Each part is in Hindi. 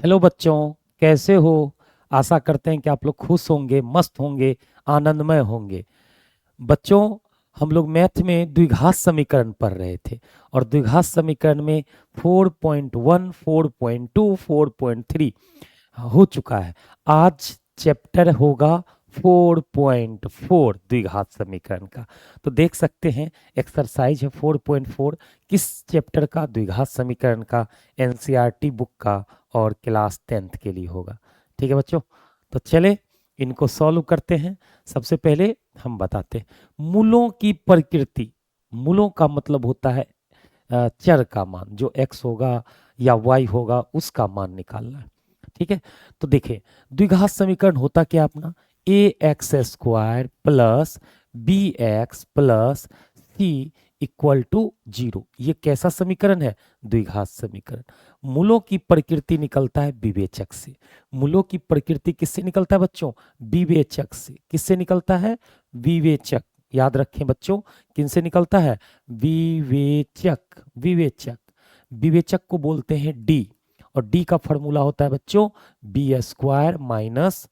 हेलो बच्चों, कैसे हो? आशा करते हैं कि आप लोग खुश होंगे, मस्त होंगे, आनंदमय होंगे। बच्चों, हम लोग मैथ में द्विघात समीकरण पढ़ रहे थे और द्विघात समीकरण में 4.1, 4.2, 4.3 हो चुका है। आज चैप्टर होगा 4.4 द्विघात समीकरण का। तो देख सकते हैं एक्सरसाइज है 4.4 किस चैप्टर का? द्विघात समीकरण का, एनसीईआरटी बुक का और क्लास 10th के लिए होगा। ठीक है बच्चों, तो चले इनको सॉल्व करते हैं। सबसे पहले हम बताते हैं मूलों की प्रकृति। मूलों का मतलब होता है चर का मान, जो x होगा या y होगा उसका मान निकालना है। ठीक है, तो देखिए द्विघात समीकरण होता क्या अपना? A x square plus b x plus c equal to 0। ये कैसा समीकरण है? द्विघात समीकरण। मूलों की प्रकृति निकलता है विवेचक से। मूलों की प्रकृति किससे निकलता है बच्चों? विवेचक से। किससे निकलता है? विवेचक। याद रखें बच्चों, किनसे निकलता है? विवेचक। विवेचक, विवेचक को बोलते हैं डी, और डी का फॉर्मूला होता है बच्चों बी स्क्वायर माइनस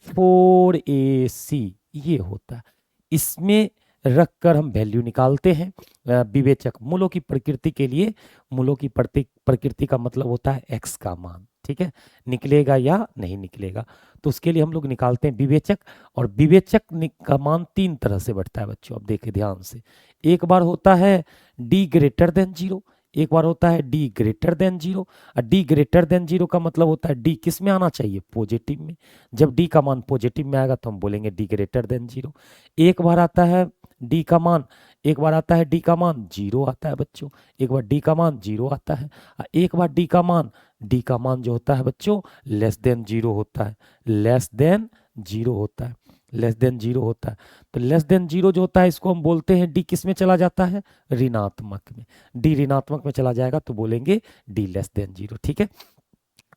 4ac, ये होता है। इसमें रखकर हम वैल्यू निकालते हैं विवेचक। मूलों की प्रकृति के लिए मूलों की प्रकृति का मतलब होता है एक्स का मान। ठीक है, निकलेगा या नहीं निकलेगा, तो उसके लिए हम लोग निकालते हैं विवेचक। और विवेचक का मान तीन तरह से बढ़ता है बच्चों, अब देखिए ध्यान से। एक बार होता है डी ग्रेटर देन जीरो, एक बार होता है डी ग्रेटर देन जीरो। और डी ग्रेटर देन जीरो का मतलब होता है डी किस में आना चाहिए? पॉजिटिव में। जब डी का मान पॉजिटिव में आएगा तो हम बोलेंगे डी ग्रेटर देन जीरो। एक बार आता है डी का मान, एक बार आता है डी का मान जीरो आता है बच्चों। एक बार डी का मान जीरो आता है, और एक बार डी का मान जो होता है बच्चों लेस देन जीरो होता है। लेस देन जीरो होता है, लेस देन जीरो होता है। तो लेस देन जीरो जो होता है इसको हम बोलते हैं डी किस में चला जाता है? ऋणात्मक में। डी ऋणात्मक में चला जाएगा तो बोलेंगे डी लेस देन जीरो। ठीक है,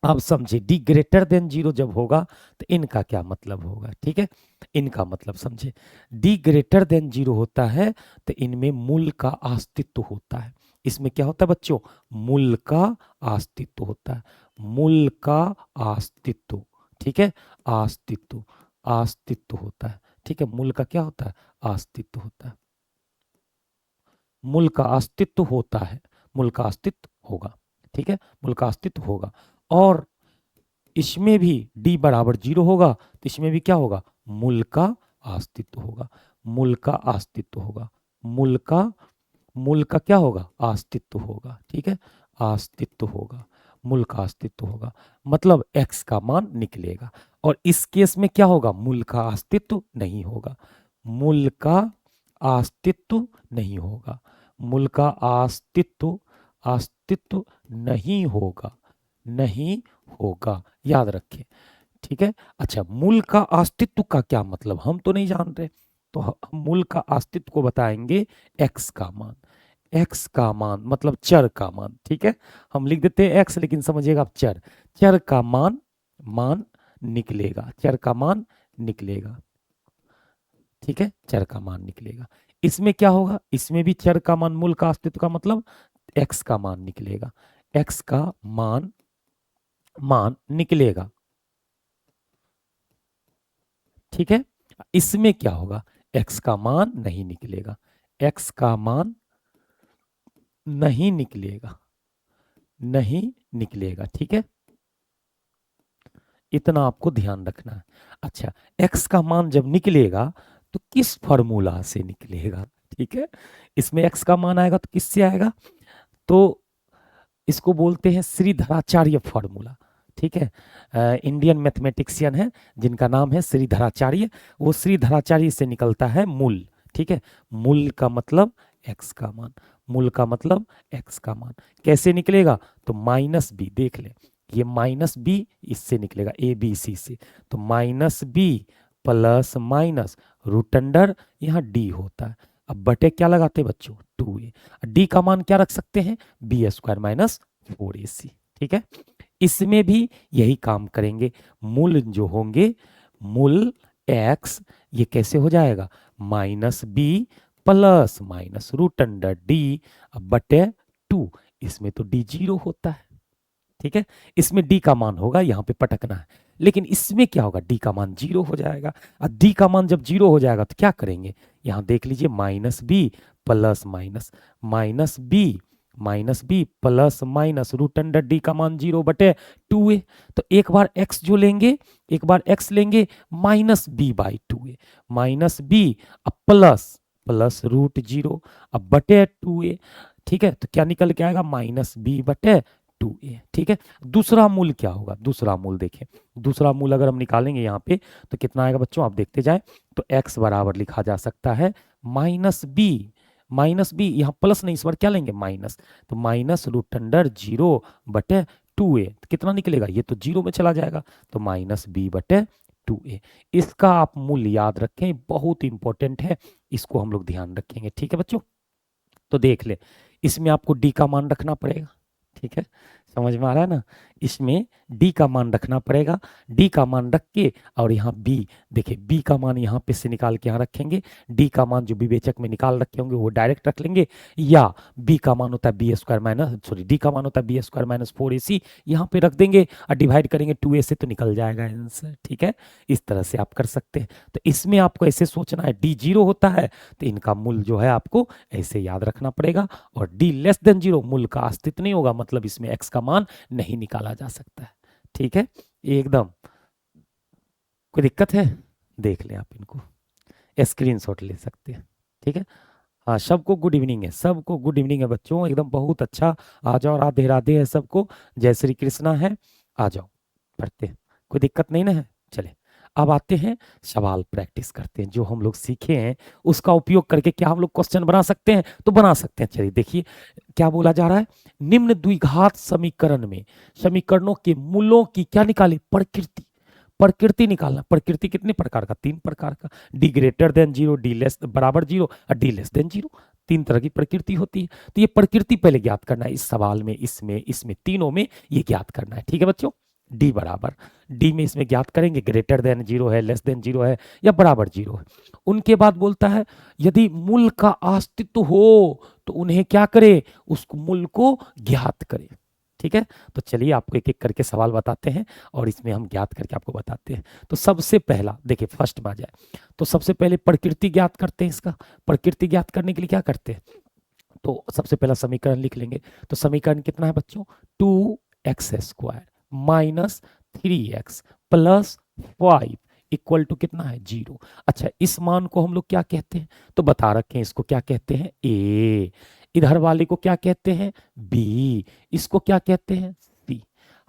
आप समझे डी ग्रेटर देन जीरो जब होगा तो इनका क्या मतलब होगा? ठीक है, इनका मतलब समझे। डी ग्रेटर देन जीरो होता है तो इनमें मूल का अस्तित्व होता है। इसमें क्या होता है बच्चों? मूल का अस्तित्व होता है। मूल का अस्तित्व। ठीक है, अस्तित्व, अस्तित्व होता है। ठीक है, मूल का क्या होता है? अस्तित्व होता है। मूल का अस्तित्व होता है, मूल का अस्तित्व होगा। ठीक है, मूल का अस्तित्व होगा। और इसमें भी d बराबर जीरो होगा तो इसमें भी क्या होगा? मूल का अस्तित्व होगा। मूल का अस्तित्व होगा। मूल का क्या होगा? अस्तित्व होगा। ठीक है, अस्तित्व होगा, मूल का अस्तित्व होगा, मतलब x का मान निकलेगा। और इस केस में क्या होगा? मूल का अस्तित्व नहीं होगा। मूल का अस्तित्व नहीं होगा। मूल का अस्तित्व, अस्तित्व नहीं होगा, नहीं होगा, याद रखें। ठीक है, अच्छा मूल का अस्तित्व का क्या मतलब हम तो नहीं जान रहे, तो हम मूल का अस्तित्व को बताएंगे एक्स का मान। एक्स का मान मतलब चर का मान। ठीक है, हम लिख देते हैं एक्स, लेकिन समझिएगा आप चर। चर का मान, मान निकलेगा, चर का मान निकलेगा। ठीक है, चर का मान निकलेगा। इसमें क्या होगा? इसमें भी चर का मान, मूल का अस्तित्व का मतलब एक्स का मान निकलेगा। एक्स का मान, मान निकलेगा। ठीक है, इसमें क्या होगा? एक्स का मान नहीं निकलेगा। एक्स का मान नहीं निकलेगा, नहीं निकलेगा। ठीक है, इतना आपको ध्यान रखना है। अच्छा, एक्स का मान जब निकलेगा तो किस फॉर्मूला से निकलेगा? ठीक है, इसमें एक्स का मान आएगा तो किससे आएगा? तो इसको बोलते हैं श्रीधराचार्य फॉर्मूला। ठीक है, इंडियन मैथमेटिशियन है जिनका नाम है श्रीधराचार्य, वो श्रीधराचार्य से निकलता है मूल। ठीक है, मूल का मतलब एक्स का मान, मूल का मतलब एक्स का मान। कैसे निकलेगा? तो माइनस बी, देख ले, ये माइनस बी इससे निकलेगा, ए बी सी से। तो minus B plus minus root under यहाँ डी होता है। अब बटे क्या लगाते हैं बच्चों? 2a। डी का मान क्या रख सकते हैं? B square minus 4ac। ठीक है, इसमें भी यही काम करेंगे। मूल जो होंगे, मूल x, ये कैसे हो जाएगा? Minus B plus minus root under D बटे 2। इसमें तो डी जीरो होता है। ठीक है, इसमें डी का मान होगा, यहाँ पे पटकना है। लेकिन इसमें क्या होगा, डी का मान 0 हो जाएगा। और डी का मान जब 0 हो जाएगा तो क्या करेंगे, यहाँ देख लीजिए minus B plus minus, minus B plus minus root under D का मान 0/2a। तो एक बार x जो लेंगे, एक बार x लेंगे minus B by 2a, minus B plus plus root 0 अब बटे 2a। ठीक है, तो क्या निकल के आएगा, माइनस बी बटे 2a। ठीक है, दूसरा मूल क्या होगा, दूसरा मूल देखें, दूसरा मूल अगर हम निकालेंगे यहाँ पे तो कितना आएगा बच्चों, आप देखते जाए। तो x बराबर लिखा जा सकता है माइनस बी यहाँ प्लस नहीं, इस बार क्या लेंगे माइनस, तो माइनस रूट अंडर 0/2a। तो कितना निकलेगा, ये तो 0 में चला जाएगा, तो माइनस बी बटे 2a। इसका आप मूल्य याद रखें, बहुत इंपॉर्टेंट है, इसको हम लोग ध्यान रखेंगे। ठीक है बच्चों, तो देख ले, इसमें आपको डी का मान रखना पड़ेगा। ठीक है, समझ में आ रहा है ना, इसमें डी का मान रखना पड़ेगा। डी का मान रख के और यहाँ बी, देखिए बी का मान यहाँ पे से निकाल के यहाँ रखेंगे, डी का मान जो विवेचक में निकाल रखे होंगे वो डायरेक्ट रख लेंगे, या बी का मान होता है B square minus, sorry D का मान होता है बी स्क्वायर माइनस 4ac, यहाँ पे रख देंगे और डिवाइड करेंगे 2a से, तो निकल जाएगा आंसर। ठीक है, इस तरह से आप कर सकते हैं। तो इसमें आपको ऐसे सोचना है, डी 0 होता है तो इनका मूल जो है आपको ऐसे याद रखना पड़ेगा, और डी लेस देन 0 मूल का अस्तित्व नहीं होगा, मतलब इसमें x का मान नहीं निकाला जा सकता है। ठीक है, एकदम कोई दिक्कत है, देख लें आप, इनको स्क्रीनशॉट ले सकते हैं। ठीक है, हाँ सबको गुड इवनिंग है, सबको गुड इवनिंग है बच्चों, एकदम बहुत अच्छा। आ जाओ, राधे राधे है सबको, जय श्री कृष्णा है, आ जाओ पढ़ते हैं, कोई दिक्कत नहीं ना है। चले अब आते हैं सवाल प्रैक्टिस करते हैं, जो हम लोग सीखे हैं उसका उपयोग करके क्या हम लोग क्वेश्चन बना सकते हैं, तो बना सकते हैं। चलिए देखिए क्या बोला जा रहा है, निम्न द्विघात समीकरण में समीकरणों के मूलों की क्या निकाली, प्रकृति, प्रकृति निकालना। प्रकृति कितने प्रकार का, 3 प्रकार का, D greater than 0, D less बराबर 0 और डी लेस देन 0, 3 तरह की प्रकृति होती है। तो ये प्रकृति पहले ज्ञात करना है, इस सवाल में, इसमें तीनों में ये ज्ञात करना है। ठीक है बच्चों, डी बराबर, डी में इसमें ज्ञात करेंगे ग्रेटर देन 0 है, लेस देन 0 है या बराबर 0 है। उनके बाद बोलता है यदि मूल का अस्तित्व हो तो उन्हें क्या करे, उस मूल को ज्ञात करे। ठीक है, तो चलिए आपको एक एक करके सवाल बताते हैं और इसमें हम ज्ञात करके आपको बताते हैं। तो सबसे पहला देखिए, फर्स्ट में आ जाए तो सबसे पहले प्रकृति ज्ञात करते हैं। इसका प्रकृति ज्ञात करने के लिए क्या करते हैं, तो सबसे पहला समीकरण लिख लेंगे। तो समीकरण कितना है बच्चों, 2x² minus 3x plus 5 equal to कितना है, 0। अच्छा, इस मान को हम लोग क्या कहते हैं, तो बता रखे हैं, इसको क्या कहते हैं, a, इधर वाले को क्या कहते हैं, b, इसको क्या कहते हैं, c।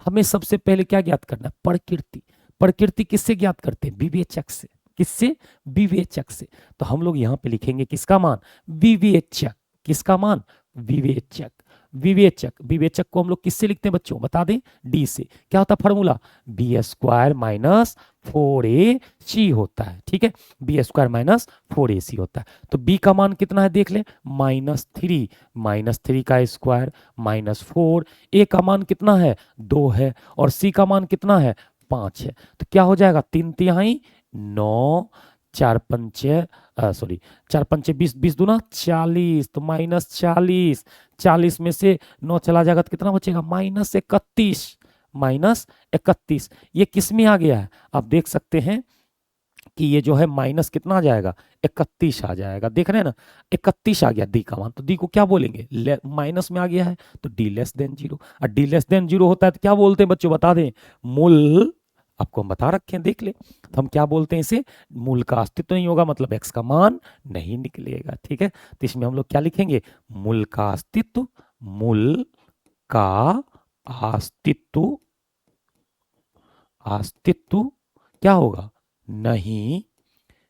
हमें सबसे पहले क्या ज्ञात करना है, प्रकृति। प्रकृति किससे ज्ञात करते हैं, विवेचक से। किससे, विवेचक से। तो हम लोग यहाँ पे लिखेंगे किसका मान, विवेचक, किसका मान, विवेचक। विवेचक, विवेचक को हम लोग किससे लिखते हैं बच्चों, बता दें, डी से। क्या होता है formula, B square minus 4ac होता है। ठीक है, बी स्क्वायर माइनस 4ac होता है। तो b का मान कितना है देख ले, -3, -3 का स्क्वायर माइनस 4, a का मान कितना है, 2 है, और c का मान कितना है, 5 है। तो क्या हो जाएगा, 3×3 9, 4×5 सॉरी 4×5 20, 20 दूना 40, तो -40, 40 में से 9 चला जाएगा तो कितना बचेगा, -31, -31। ये किस में आ गया है, आप देख सकते हैं कि ये जो है माइनस कितना आ जाएगा, 31 आ जाएगा। देख रहे हैं ना, 31 आ गया डी का मान, तो डी को क्या बोलेंगे, माइनस में आ गया है तो डी लेस देन 0। और डी लेस देन 0 होता है तो क्या बोलते हैं बच्चों, बता दें, मूल, आपको हम बता रखे हैं, देख ले, तो हम क्या बोलते हैं इसे, मूल का अस्तित्व नहीं होगा, मतलब x का मान नहीं निकलेगा। ठीक है, तो इसमें हम लोग क्या लिखेंगे, मूल का अस्तित्व, मूल का अस्तित्व, अस्तित्व क्या होगा, नहीं,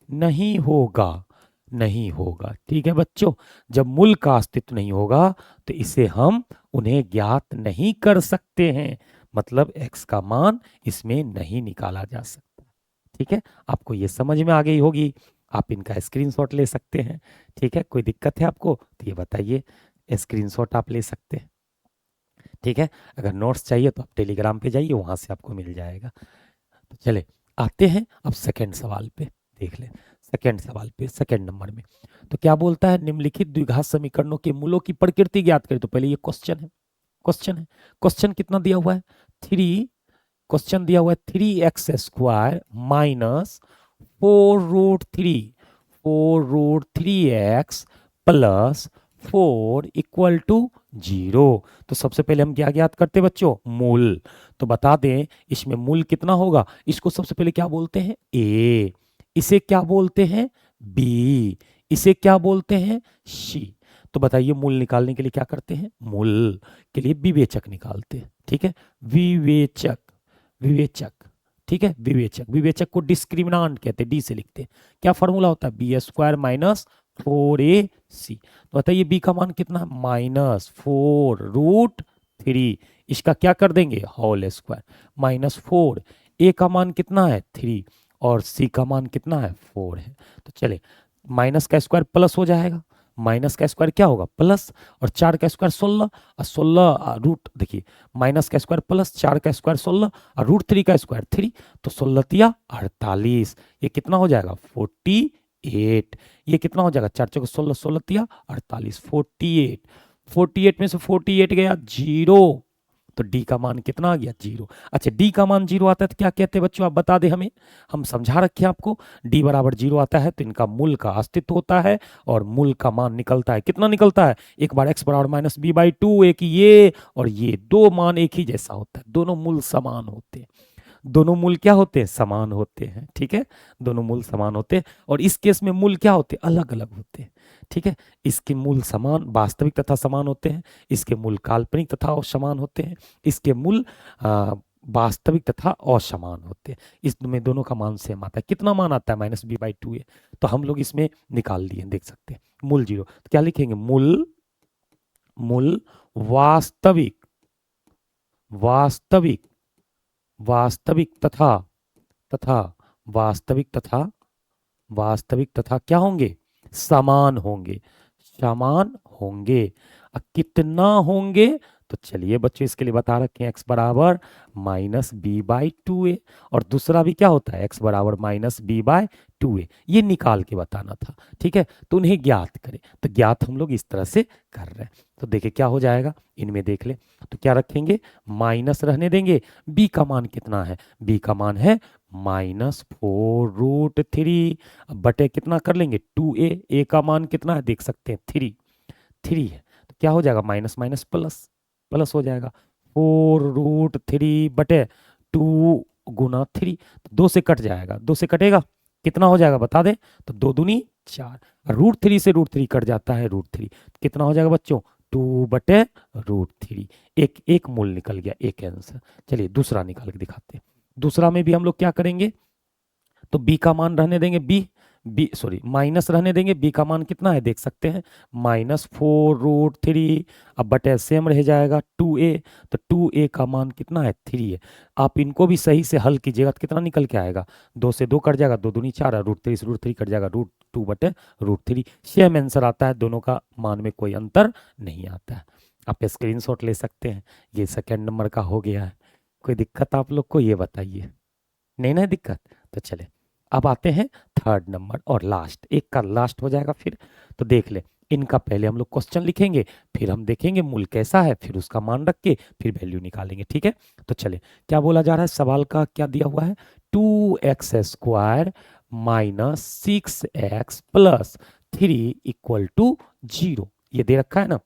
नहीं होगा, नहीं होगा। ठीक है बच्चों, जब मूल का अस्तित्व नहीं होगा तो इसे हम उन्हें ज्ञात नहीं कर सकते हैं, मतलब x का मान इसमें नहीं निकाला जा सकता। ठीक है, आपको ये समझ में आ गई होगी, आप इनका स्क्रीनशॉट ले सकते हैं। ठीक है, कोई दिक्कत है आपको तो ये बताइए, स्क्रीनशॉट आप ले सकते हैं। ठीक है, अगर नोट्स चाहिए तो आप टेलीग्राम पे जाइए, वहां से आपको मिल जाएगा। तो चले आते हैं अब सेकंड सवाल पे, देख लें सेकंड सवाल पे, सेकंड नंबर में। तो क्या बोलता है, निम्नलिखित द्विघात समीकरणों के मूलों की प्रकृति ज्ञात करें। तो पहले ये क्वेश्चन है, क्वेश्चन है। क्वेश्चन कितना दिया हुआ है? 3, क्वेश्चन दिया हुआ है 3x² minus 4√3 plus 4 equal to 0। तो सबसे पहले हम क्या ज्ञात करते हैं बच्चों? मूल। तो बता दें इसमें मूल कितना होगा? इसको सबसे पहले क्या बोलते हैं? ए। इसे क्या बोलते हैं? बी। इसे क्या बोलते हैं? सी। तो बताइए मूल निकालने के लिए क्या करते हैं? मूल के लिए विवेचक निकालते हैं। ठीक है, विवेचक, विवेचक। ठीक है, विवेचक, विवेचक को डिस्क्रिमिनांट कहते हैं, डी से लिखते हैं। क्या फॉर्मूला होता है? b² minus 4ac। तो बताइए b का मान कितना है? -4√3। इसका क्या कर देंगे? Whole square minus 4। a का मान कितना है? 3 और c का मान कितना है? 4 है। तो चले माइनस का स्क्वायर प्लस हो जाएगा, माइनस का स्क्वायर क्या होगा? प्लस, और 4 का स्क्वायर 16 और 16 रूट, देखिए माइनस का स्क्वायर प्लस 4 का स्क्वायर 16 और √3 का स्क्वायर 3, तो 16 तिया 48। ये कितना हो जाएगा? 48। ये कितना हो जाएगा? 4 चौके 16, 16 तिया 48, 48। 48 में से 48 गया 0, तो डी का मान कितना आ गया? 0। अच्छा, डी का मान 0 आता है तो क्या कहते हैं बच्चों? आप बता दें हमें, हम समझा रखे हैं आपको। डी बराबर 0 आता है तो इनका मूल का अस्तित्व होता है और मूल का मान निकलता है। कितना निकलता है? एक बार x बराबर -b/2, एक ये और ये दो मान एक ही जैसा होता है, दोनों मूल समान होते हैं। दोनों मूल क्या होते हैं? समान होते हैं। ठीक है, दोनों मूल समान होते हैं। और इस केस में मूल क्या होते हैं? अलग अलग होते हैं। ठीक है, इसके मूल समान वास्तविक तथा समान होते हैं, इसके मूल काल्पनिक तथा असमान होते हैं, इसके मूल वास्तविक तथा असमान होते हैं। इसमें दोनों का मान सेम आता है। कितना मान आता है? -b/2 है। तो हम लोग इसमें निकाल दिए, देख सकते हैं मूल 0। तो क्या लिखेंगे? मूल, मूल वास्तविक, वास्तविक, वास्तविक तथा, तथा वास्तविक तथा, वास्तविक तथा क्या होंगे? समान होंगे, समान होंगे। कितना होंगे? तो चलिए बच्चों इसके लिए बता रखे हैं, x बराबर -b/2a, और दूसरा भी क्या होता है? x बराबर -b/2a। ये निकाल के बताना था। ठीक है, तो उन्हें ज्ञात करें। तो ज्ञात हम लोग इस तरह से कर रहे हैं। तो देखिए क्या हो जाएगा, इनमें देख ले। तो क्या रखेंगे? माइनस रहने देंगे। b का मान कितना है? b का मान है -4√3। अब बटे कितना कर लेंगे? 2a। a का मान कितना है? देख सकते हैं 3, 3 है। तो क्या हो जाएगा? माइनस माइनस प्लस, प्लस हो जाएगा। 4√3 बटे 2 गुना 3, तो 2 से कट जाएगा, 2 से कटेगा कितना हो जाएगा? बता दे। तो 2 दूनी 4, √3 से √3 कट जाता है √3, कितना हो जाएगा बच्चों? 2 बटे √3। एक एक मूल निकल गया, एक आंसर। चलिए दूसरा निकाल के दिखाते हैं। दूसरा में भी हम लोग क्या करेंगे? तो b का मान रहने देंगे, माइनस रहने देंगे। b का मान कितना है? देख सकते हैं -4√3। अब बटे सेम रह जाएगा 2a, तो 2a का मान कितना है? 3 है। आप इनको भी सही से हल कीजिएगा तो कितना निकल के आएगा? 2 से 2 कट जाएगा, 2 दूनी 4, √3 से √3 कट जाएगा, √2 बटे √3। सेम आंसर आता है, दोनों का मान में कोई अंतर नहीं आता है। आप स्क्रीनशॉट ले सकते हैं। ये सेकेंड नंबर का हो गया है। कोई दिक्कत आप लोग को? ये बताइए, नहीं ना दिक्कत? तो चले अब आते हैं थर्ड नंबर और लास्ट, एक का लास्ट हो जाएगा फिर। तो देख ले, इनका पहले हम लोग क्वेश्चन लिखेंगे, फिर हम देखेंगे मूल कैसा है, फिर उसका मान रख के फिर वैल्यू निकालेंगे। ठीक है, तो चले क्या बोला जा रहा है? सवाल का क्या दिया हुआ है? 2x² minus 6x plus 3 equal to 0, ये दे रखा है ना।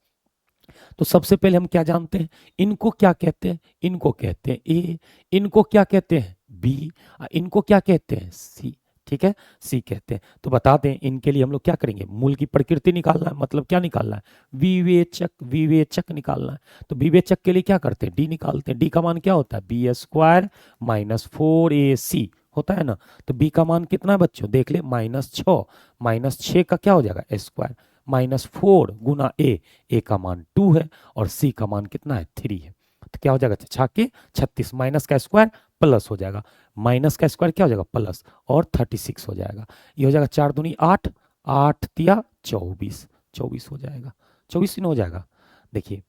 तो सबसे पहले हम क्या जानते हैं? इनको क्या कहते हैं? इनको कहते हैं ए। इनको क्या कहते हैं? बी। इनको क्या कहते हैं? सी। ठीक है, सी कहते हैं। तो बता दें इनके लिए हम लोग क्या करेंगे? मूल की प्रकृति निकालना है, मतलब क्या निकालना है? विवेचक, विवेचक निकालना है। तो विवेचक के लिए क्या करते हैं? डी निकालते हैं। डी का मान क्या होता है? b² माइनस 4ac होता है ना। तो b का मान कितना है बच्चों? देख ले, -6, -6 का क्या हो जाएगा? स्क्वायर -4 गुना a का मान 2 है और c का मान कितना है? 3 है। तो क्या हो जाएगा? 36, माइनस का स्क्वायर प्लस हो जाएगा, माइनस का स्क्वायर क्या हो जाएगा? प्लस, और 36 हो जाएगा। ये हो जाएगा 4 दूनी 8, 8 तिया 24, 24 हो जाएगा। 24 ही हो जाएगा। देखिए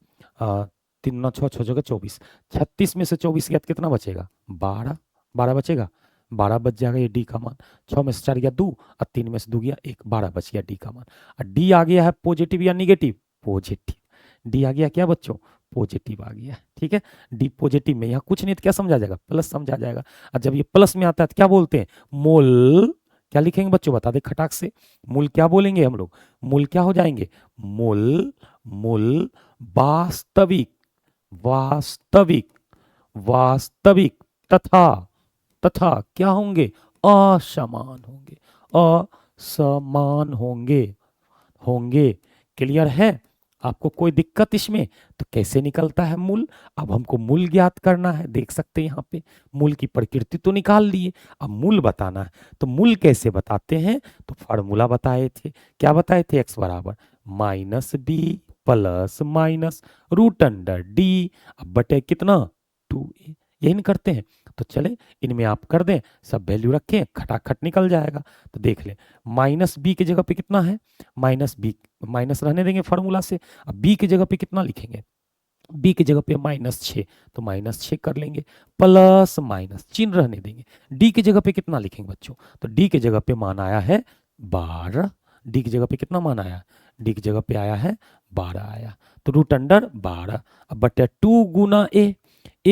3 9 6 6 जगह 24, 36 में से 24 गया तो कितना बचेगा? 12, 12 बचेगा, 12 बच जाएगा। ये डी का मान 6 में से 4 गया 2 और 3 में से 2 गया 1, 12 बच गया डी का मान। और डी आ गया है पॉजिटिव या निगेटिव? पॉजिटिव। डी आ गया क्या बच्चों? पॉजिटिव आ गया। ठीक है, डी पॉजिटिव में यहाँ कुछ नहीं तो क्या समझा जाएगा, प्लस समझा जाएगा। और जब ये प्लस में आता है तो क्या बोलते हैं, मोल। क्या लिखेंगे बच्चों, बता दे खटाक से। मूल क्या बोलेंगे हम लोग, मूल क्या हो जाएंगे, मूल, मूल वास्तविक, वास्तविक, वास्तविक तथा, तथा क्या होंगे, असमान होंगे, असमान होंगे, होंगे। क्लियर है, आपको कोई दिक्कत इसमें। तो कैसे निकलता है मूल, अब हमको मूल ज्ञात करना है। देख सकते हैं यहाँ पे मूल की प्रकृति तो निकाल लिए, अब मूल बताना है। तो मूल कैसे बताते हैं, तो फॉर्मूला बताए थे, क्या बताए थे, x बराबर minus B plus minus root under D, अब बटे कितना 2a, यही नहीं करते हैं। तो चले इनमें आप कर दें, सब वैल्यू रखें, खटाखट निकल जाएगा। तो देख ले, माइनस बी की जगह पे कितना है, माइनस बी, माइनस रहने देंगे फार्मूला से। अब बी की जगह पे कितना लिखेंगे, बी की जगह पे -6, तो -6 कर लेंगे, प्लस माइनस चिन्ह रहने देंगे। डी की जगह पे कितना लिखेंगे बच्चों, तो डी की जगह पे मान आया है 12, डी की जगह पे कितना मान आया, डी की जगह पे आया है 12 आया, तो रूट अंडर 12, अब बटे 2 गुना ए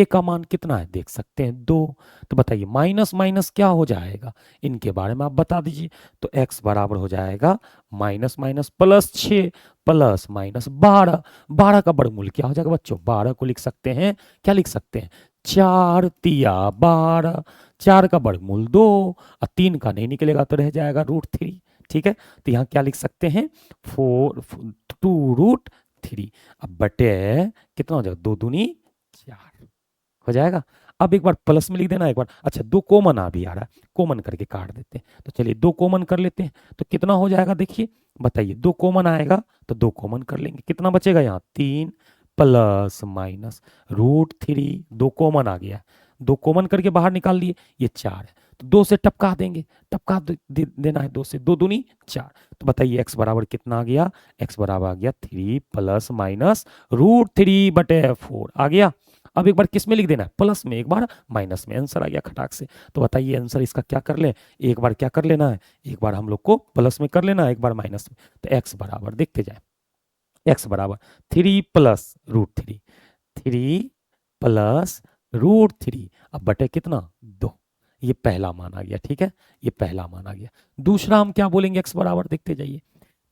का मान कितना है, देख सकते हैं 2। तो बताइए माइनस माइनस क्या हो जाएगा, इनके बारे में आप बता दीजिए। तो x बराबर हो जाएगा minus minus plus 6 plus minus 12, 12 का वर्गमूल क्या हो जाएगा बच्चों, 12 को लिख सकते हैं, क्या लिख सकते हैं, 4 तिया 12, 4 का वर्गमूल 2 और 3 का नहीं निकलेगा तो रह जाएगा √3। ठीक है, तो यहाँ क्या लिख सकते हैं, 2√3, अब बटे कितना हो जाएगा, 2 दूनी 4 हो जाएगा। अब एक बार प्लस में लिख देना, एक बार अच्छा 2 कॉमन आ भी आ रहा है, कॉमन करके काट देते हैं। तो चलिए 2 कॉमन कर लेते हैं, तो कितना हो जाएगा देखिए, बताइए 2 कॉमन आएगा तो 2 कॉमन कर लेंगे, कितना बचेगा यहाँ 3 प्लस माइनस √3, 2 कॉमन आ गया, 2 कॉमन करके बाहर निकाल लिए, ये 4 है, तो 2 से टपका देंगे, टपका देना है 2 से, 2 दूनी 4। तो बताइए x बराबर कितना आ गया, x बराबर आ गया 3 प्लस माइनस √3 बटे 4 आ गया। अब एक बार किस में लिख देना है, प्लस में, एक बार माइनस में, आंसर आ गया खटाक से। तो बताइए आंसर इसका क्या कर ले, एक बार क्या कर लेना है, एक बार हम लोग को प्लस में कर लेना है, एक बार माइनस में। तो x बराबर देखते जाए, x बराबर 3 प्लस √3, 3 प्लस √3, अब बटे कितना 2, ये पहला मान आ गया। ठीक है, ये पहला मान आ गया। दूसरा हम क्या बोलेंगे, x बराबर देखते जाइए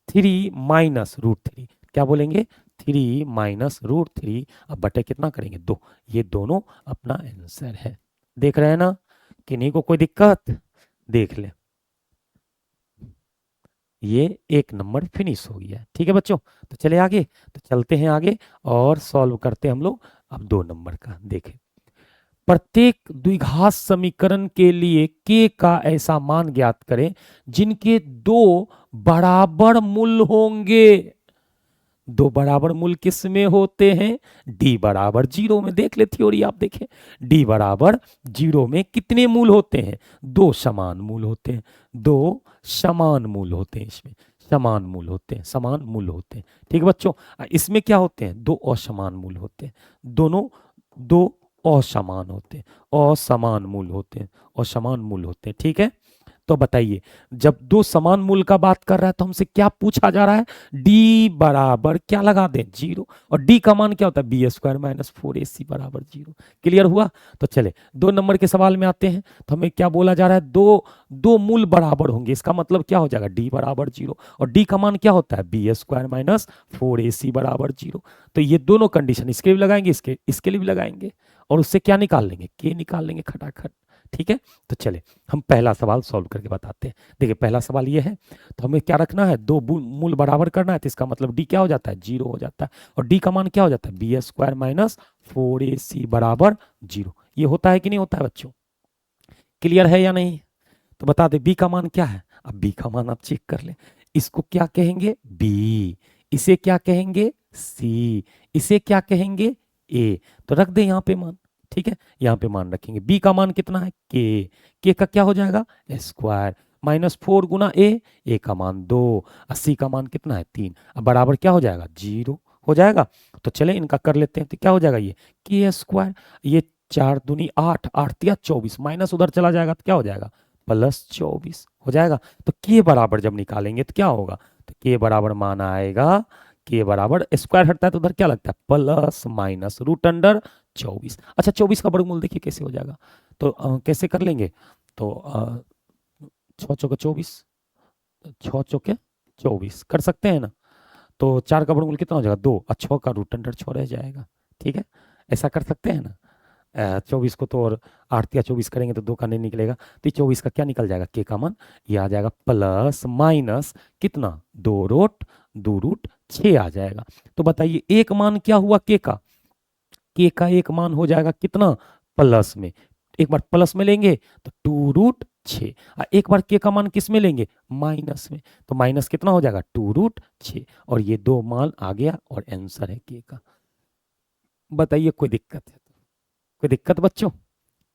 3 माइनस √3, क्या बोलेंगे 3 माइनस √3, अब बटे कितना करेंगे 2, ये दोनों अपना आंसर है। देख रहे हैं ना, किन्हीं को कोई दिक्कत, देख ले, ये 1 नंबर फिनिश हो गया। ठीक है बच्चों, तो चले आगे, तो चलते हैं आगे और सॉल्व करते हैं हम लोग अब 2 नंबर का। देखें, प्रत्येक द्विघात समीकरण के लिए k का ऐसा मान ज्ञात करें जिनके 2 बराबर मूल होंगे। 2 बराबर मूल किस में होते हैं, d बराबर 0 में। देख ले थ्योरी आप देखें, d बराबर 0 में कितने मूल होते हैं, 2 समान मूल होते हैं, 2 समान मूल होते हैं, इसमें समान मूल होते हैं, समान मूल होते हैं। ठीक है बच्चों, इसमें क्या होते हैं, 2 असमान मूल होते हैं, दोनों 2 असमान होते हैं, असमान मूल होते हैं, असमान मूल होते हैं। ठीक है, तो बताइए जब 2 समान मूल का बात कर रहा है तो हमसे क्या पूछा जा रहा है, d बराबर क्या लगा दें 0, और d का मान क्या होता है b² माइनस 4ac बराबर 0। क्लियर हुआ। तो चले 2 नंबर के सवाल में आते हैं, तो हमें क्या बोला जा रहा है, दो मूल बराबर होंगे, इसका मतलब क्या हो जाएगा d बराबर 0, और d का मान क्या होता है b² माइनस 4ac बराबर 0। तो ये दोनों कंडीशन इसके भी लगाएंगे, इसके लिए भी लगाएंगे, और उससे क्या निकाल लेंगे, k निकाल लेंगे खटाखट। ठीक है, तो चले हम पहला सवाल सॉल्व करके बताते हैं। देखिए पहला सवाल ये है, तो हमें क्या रखना है, 2 मूल बराबर करना है, तो इसका मतलब d क्या हो जाता है 0 हो जाता है, और d का मान क्या हो जाता है b² माइनस 4ac बराबर 0। ये होता है कि नहीं होता है बच्चों, क्लियर है या नहीं, तो बता दे b का मान क्या है। अब b का मान आप चेक कर ले, इसको क्या कहेंगे b, इसे क्या कहेंगे c, इसे क्या कहेंगे a, तो रख दे यहाँ पे मान। ठीक है, यहाँ पे मान रखेंगे, b का मान कितना है k का क्या हो जाएगा स्क्वायर माइनस 4 गुना a का मान 2, 80 का मान कितना है 3, अब बराबर क्या हो जाएगा 0 हो जाएगा। तो चले इनका कर लेते हैं, तो क्या हो जाएगा ये k², ये 4 दूनी 8, 8 तिया 24, माइनस उधर चला जाएगा तो क्या हो जाएगा +24 हो जाएगा। तो k बराबर जब निकालेंगे तो क्या होगा, तो k बराबर मान आएगा के बराबर स्क्वायर हटता है तो उधर क्या लगता है प्लस माइनस रूट अंडर 24। अच्छा 24 का वर्गमूल देखिए कैसे हो जाएगा, तो कैसे कर लेंगे, तो 6 चौके 24, 6 चौके 24 कर सकते हैं ना, तो 4 का वर्गमूल कितना हो जाएगा 2 और 6 का रूट अंडर 6 रह जाएगा। ठीक है, ऐसा कर सकते हैं ना। 24 को तो और 8 या 24 करेंगे तो 2 का नहीं निकलेगा, तो 24 का क्या निकल जाएगा के का मान, ये आ जाएगा प्लस माइनस कितना 2√2√6 आ जाएगा। तो बताइए एक मान क्या हुआ के का एक मान हो जाएगा कितना प्लस में, एक बार प्लस में लेंगे तो 2√6, एक बार के का मान किस में लेंगे माइनस में, तो माइनस कितना हो जाएगा 2√6, और ये दो मान आ गया और आंसर है के का। बताइए कोई दिक्कत है, कोई दिक्कत बच्चों,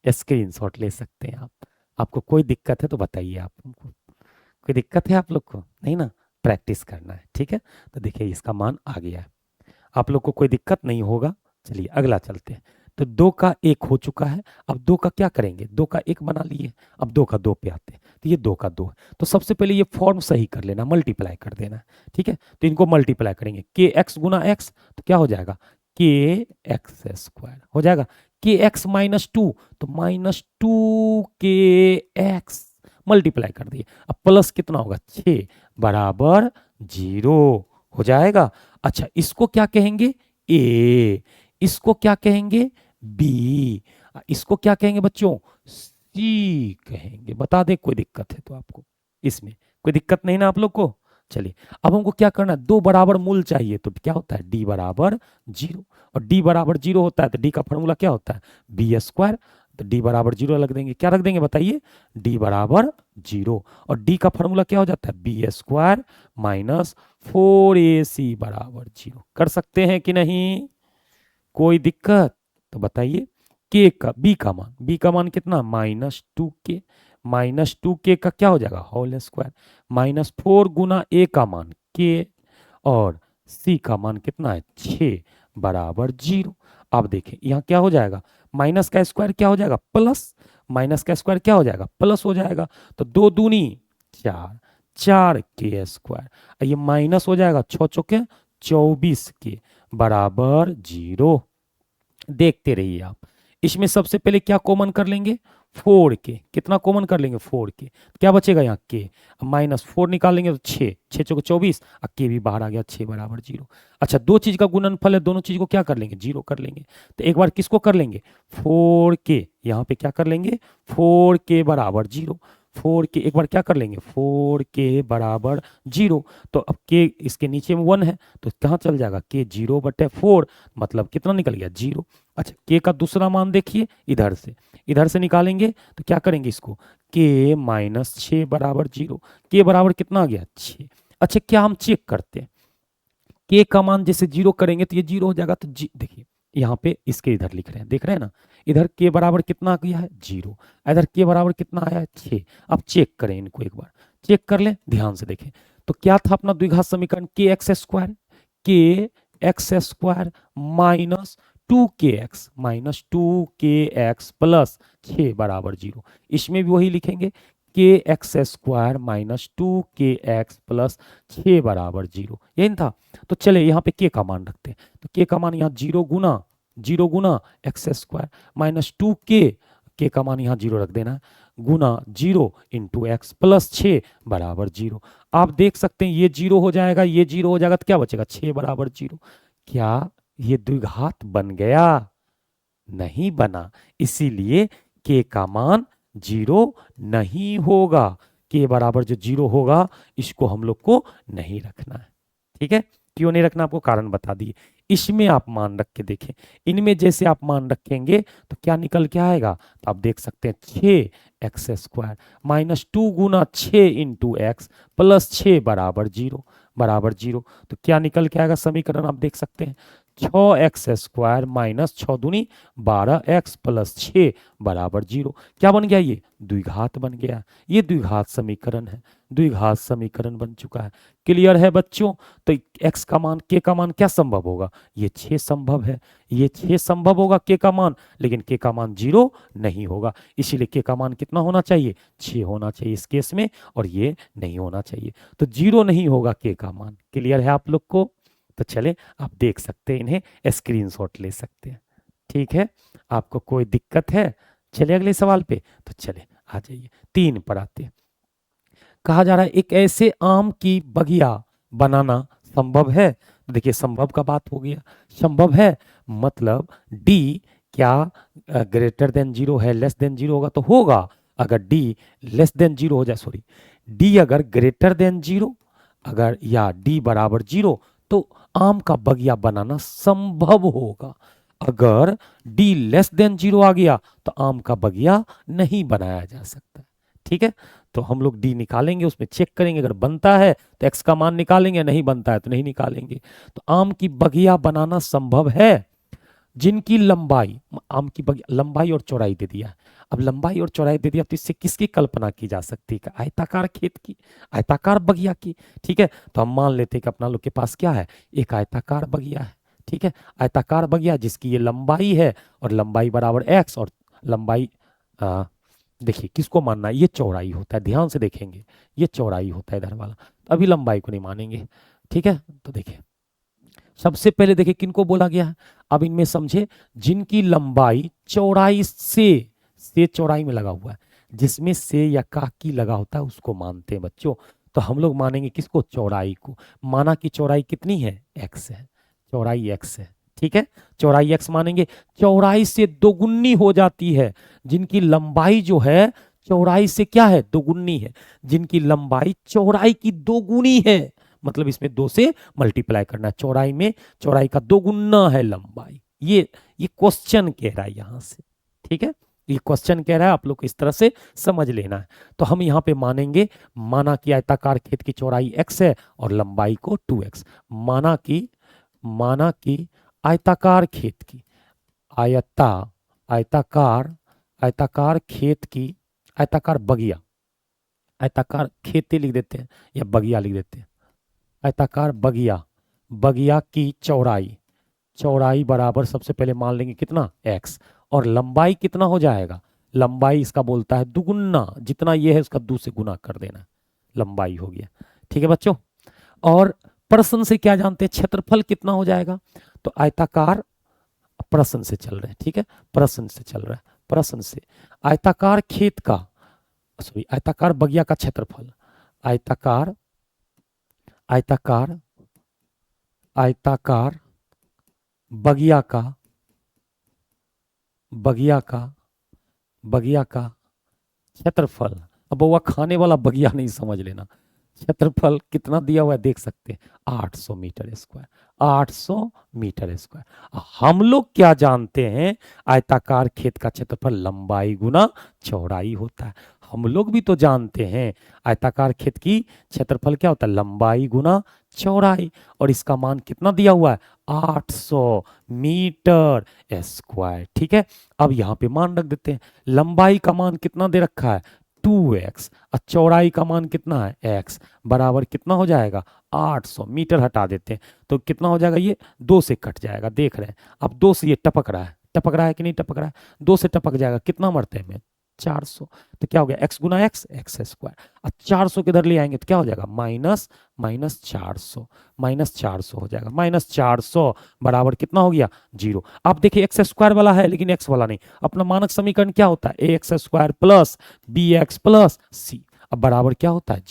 स्क्रीनशॉट ले सकते हैं आप, आपको कोई दिक्कत है तो बताइए आप हमको, कोई दिक्कत है आप लोग को नहीं ना, प्रैक्टिस करना है। ठीक है, तो देखिए इसका मान आ गया है, आप लोग को कोई दिक्कत नहीं होगा। चलिए अगला चलते हैं, तो 2 का 1 हो चुका है, अब 2 का क्या करेंगे, 2 का 1 बना लिए, अब 2 का 2 पे आते हैं, तो ये 2 का 2 है, तो सबसे पहले ये फॉर्म सही कर लेना, मल्टीप्लाई कर देना है। ठीक है, तो इनको मल्टीप्लाई करेंगे, के एक्स गुना एक्स तो क्या हो जाएगा के एक्स स्क्वायर हो जाएगा, के एक्स -2 तो -2 के एक्स मल्टीप्लाई कर दिए, अब प्लस कितना होगा 6 बराबर 0 हो जाएगा। अच्छा इसको क्या कहेंगे ए, इसको क्या कहेंगे बी, इसको क्या कहेंगे बच्चों सी कहेंगे। बता दे कोई दिक्कत है तो आपको, इसमें कोई दिक्कत नहीं ना आप लोग को। चलिए अब हमको क्या करना है, दो बराबर मूल चाहिए, तो क्या होता है डी बराबर 0, और डी बराबर 0 होता है तो डी का फॉर्मूला क्या होता है बी स्क्वायर, तो डी बराबर 0 रख देंगे, क्या रख देंगे बताइए डी बराबर 0, और डी का फॉर्मूला क्या हो जाता है बी स्क्वायर -4ac बराबर 0। कर सकते हैं कि नहीं, कोई दिक्कत तो बताइए। के का बी का मान कितना -2k, -2k का क्या हो जाएगा होल स्क्वायर, -4 गुना ए का मान के, और सी का मान कितना है 6 बराबर 0। अब देखें यहाँ क्या हो जाएगा, माइनस का स्क्वायर क्या हो जाएगा प्लस, माइनस का स्क्वायर क्या हो जाएगा प्लस हो जाएगा, तो 2 दूनी 4, 4k स्क्वायर, ये माइनस हो जाएगा 6 चौके 24 के बराबर 0। देखते रहिए आप, इसमें सबसे पहले क्या कॉमन कर लेंगे 4k, कितना कॉमन कर लेंगे 4k, क्या बचेगा यहाँ k, -4 निकालेंगे तो 6, 6 चौके 24, और k भी बाहर आ गया 6 बराबर 0। अच्छा दो चीज का गुणनफल है, दोनों चीज को क्या कर लेंगे 0 कर लेंगे, तो एक बार किसको कर लेंगे 4k, यहाँ पे क्या कर लेंगे 4k बराबर 0, 4k एक बार क्या कर लेंगे 4k बराबर 0, तो अब k इसके नीचे में 1 है तो कहाँ चल जाएगा k 0/4, मतलब कितना निकल गया 0। अच्छा k का दूसरा मान देखिए, इधर से निकालेंगे तो क्या करेंगे इसको k -6 बराबर 0, k बराबर कितना आ गया 6। अच्छा क्या हम चेक करते हैं, k का मान जैसे 0 करेंगे तो ये 0 हो जाएगा, तो देखिए यहाँ पे इसके इधर लिख रहे हैं, देख रहे हैं ना, इधर के बराबर कितना आ गया है 0, इधर के बराबर कितना आया है 6। अब चेक करें इनको, एक बार चेक कर लें, ध्यान से देखें, तो क्या था अपना द्विघात समीकरण के एक्स स्क्वायर -2kx प्लस 6 बराबर 0, इसमें भी वही लिखेंगे के एक्स स्क्वायर -2kx प्लस 6 बराबर 0, यही था। तो चले यहाँ पे के का मान रखते हैं, तो के का मान यहाँ 0 गुना एक्स स्क्वायर -2k का मान यहाँ 0 रख देना, गुना 0 इंटू एक्स प्लस 6 बराबर 0। आप देख सकते हैं ये 0 हो जाएगा, ये 0 हो जाएगा, तो क्या बचेगा 6 बराबर 0। क्या ये द्विघात बन गया, नहीं बना, इसीलिए के का मान 0 नहीं होगा, के बराबर जो 0 होगा इसको हम लोग को नहीं रखना है। ठीक है, क्यों नहीं रखना आपको कारण बता दिए, इसमें आप मान रख के देखें, इनमें जैसे आप मान रखेंगे तो क्या निकल के आएगा, तो आप देख सकते हैं 6x स्क्वायर -2 गुना 6 इंटू एक्स प्लस 6 बराबर 0, तो क्या निकल के आएगा समीकरण आप देख सकते हैं 6x स्क्वायर -6 दूनी 12x प्लस 6 बराबर 0। क्या बन गया, ये द्विघात बन गया, ये द्विघात समीकरण है, द्विघात समीकरण बन चुका है। क्लियर है बच्चों, तो x का मान k का मान क्या संभव होगा, ये 6 संभव है, ये 6 संभव होगा k का मान, लेकिन k का मान 0 नहीं होगा, इसीलिए k का मान कितना होना चाहिए 6 होना चाहिए इस केस में, और ये नहीं होना चाहिए, तो 0 नहीं होगा k का मान। क्लियर है आप लोग को, तो चले आप देख सकते हैं, इन्हें स्क्रीनशॉट ले सकते हैं। ठीक है, आपको कोई दिक्कत है? चले अगले सवाल पे, तो चले आ जाइए 3 पर आते हैं। कहा जा रहा है एक ऐसे आम की बगिया बनाना संभव है। तो देखिए संभव का बात हो गया, संभव है मतलब डी क्या ग्रेटर देन जीरो है, लेस देन जीरो होगा तो होगा। अगर डी लेस देन जीरो हो जाए, सॉरी, डी अगर ग्रेटर देन जीरो अगर या डी बराबर जीरो तो आम का बगिया बनाना संभव होगा। अगर डी लेस देन जीरो आ गया तो आम का बगिया नहीं बनाया जा सकता। ठीक है, तो हम लोग डी निकालेंगे, उसमें चेक करेंगे, अगर बनता है तो एक्स का मान निकालेंगे, नहीं बनता है तो नहीं निकालेंगे। तो आम की बगिया बनाना संभव है जिनकी लंबाई, आम की बगिया लंबाई और चौड़ाई दे दिया। अब लंबाई और चौड़ाई दे दिया तो इससे किसकी कल्पना की जा सकती है? आयताकार खेत की, आयताकार बगिया की। ठीक है, तो हम मान लेते हैं कि अपना लोग के पास क्या है, एक आयताकार बगिया है। ठीक है, आयताकार बगिया जिसकी ये लंबाई है और लंबाई बराबर एक्स और लंबाई देखिए किसको मानना है, ये चौड़ाई होता है, ध्यान से देखेंगे ये चौड़ाई होता है इधर वाला, तो अभी लंबाई को नहीं मानेंगे। ठीक है, तो देखिए सबसे पहले देखिए किनको बोला गया है, अब इनमें समझे जिनकी लंबाई चौड़ाई से चौड़ाई में लगा हुआ है, जिसमें से या का की लगा होता है उसको मानते हैं बच्चों। तो हम लोग मानेंगे किसको, चौड़ाई को। माना कि चौड़ाई कितनी है, एक्स है, चौड़ाई एक्स है। ठीक है, चौड़ाई एक्स मानेंगे, चौड़ाई से दोगुनी हो जाती है जिनकी लंबाई जो है चौड़ाई से क्या है, दोगुनी है। जिनकी लंबाई चौड़ाई की दोगुनी है मतलब इसमें 2 से मल्टीप्लाई करना है, चौड़ाई में चौड़ाई का दोगुना है लंबाई। ये क्वेश्चन कह रहा है यहां से। ठीक है, ये क्वेश्चन कह रहा है, आप लोग को इस तरह से समझ लेना है। तो हम यहाँ पे मानेंगे, माना कि आयताकार खेत की चौड़ाई x है और लंबाई को 2x। माना कि आयताकार खेत की आयताकार खेत की आयताकार बगिया, आयताकार खेती लिख देते हैं या बगिया लिख देते हैं। आयताकार बगिया की चौड़ाई बराबर सबसे पहले मान लेंगे कितना, x, और लंबाई कितना हो जाएगा, लंबाई इसका बोलता है दुगुना, जितना ये है उसका 2 से गुना कर देना, लंबाई हो गया। ठीक है बच्चों, और प्रश्न से क्या जानते हैं, क्षेत्रफल कितना हो जाएगा। तो आयताकार प्रश्न से चल रहे हैं, ठीक है, प्रश्न से चल रहा है, प्रश्न से आयताकार खेत का, सॉरी आयताकार बगिया का क्षेत्रफल, आयताकार बगिया का क्षेत्रफल। अब वो खाने वाला बगिया नहीं समझ लेना, क्षेत्रफल कितना दिया हुआ है देख सकते हैं, 800 मीटर स्क्वायर, 800 मीटर स्क्वायर। हम लोग क्या जानते हैं, आयताकार खेत का क्षेत्रफल लंबाई गुना चौड़ाई होता है। हम लोग भी तो जानते हैं आयताकार खेत की क्षेत्रफल क्या होता है, लंबाई गुना चौड़ाई, और इसका मान कितना दिया हुआ है, 800 मीटर स्क्वायर। ठीक है, अब यहाँ पे मान रख देते हैं, लंबाई का मान कितना दे रखा है, 2x, और चौड़ाई का मान कितना है, x, बराबर कितना हो जाएगा, 800 मीटर। हटा देते हैं तो कितना हो जाएगा, ये 2 से कट जाएगा, देख रहे हैं। अब 2 से ये टपक रहा है कि नहीं टपक रहा है, 2 से टपक जाएगा, कितना मरते में 400। तो क्या हो गया, x गुना एक्स स्क्वायर, और 400 किधर ले आएंगे तो क्या हो जाएगा, माइनस 400 हो जाएगा, -400 बराबर कितना हो गया, 0। आप देखिए एक्स स्क्वायर वाला है लेकिन एक्स वाला नहीं। अपना मानक समीकरण क्या होता है, a x square plus b x plus c, अब बराबर क्या होता है,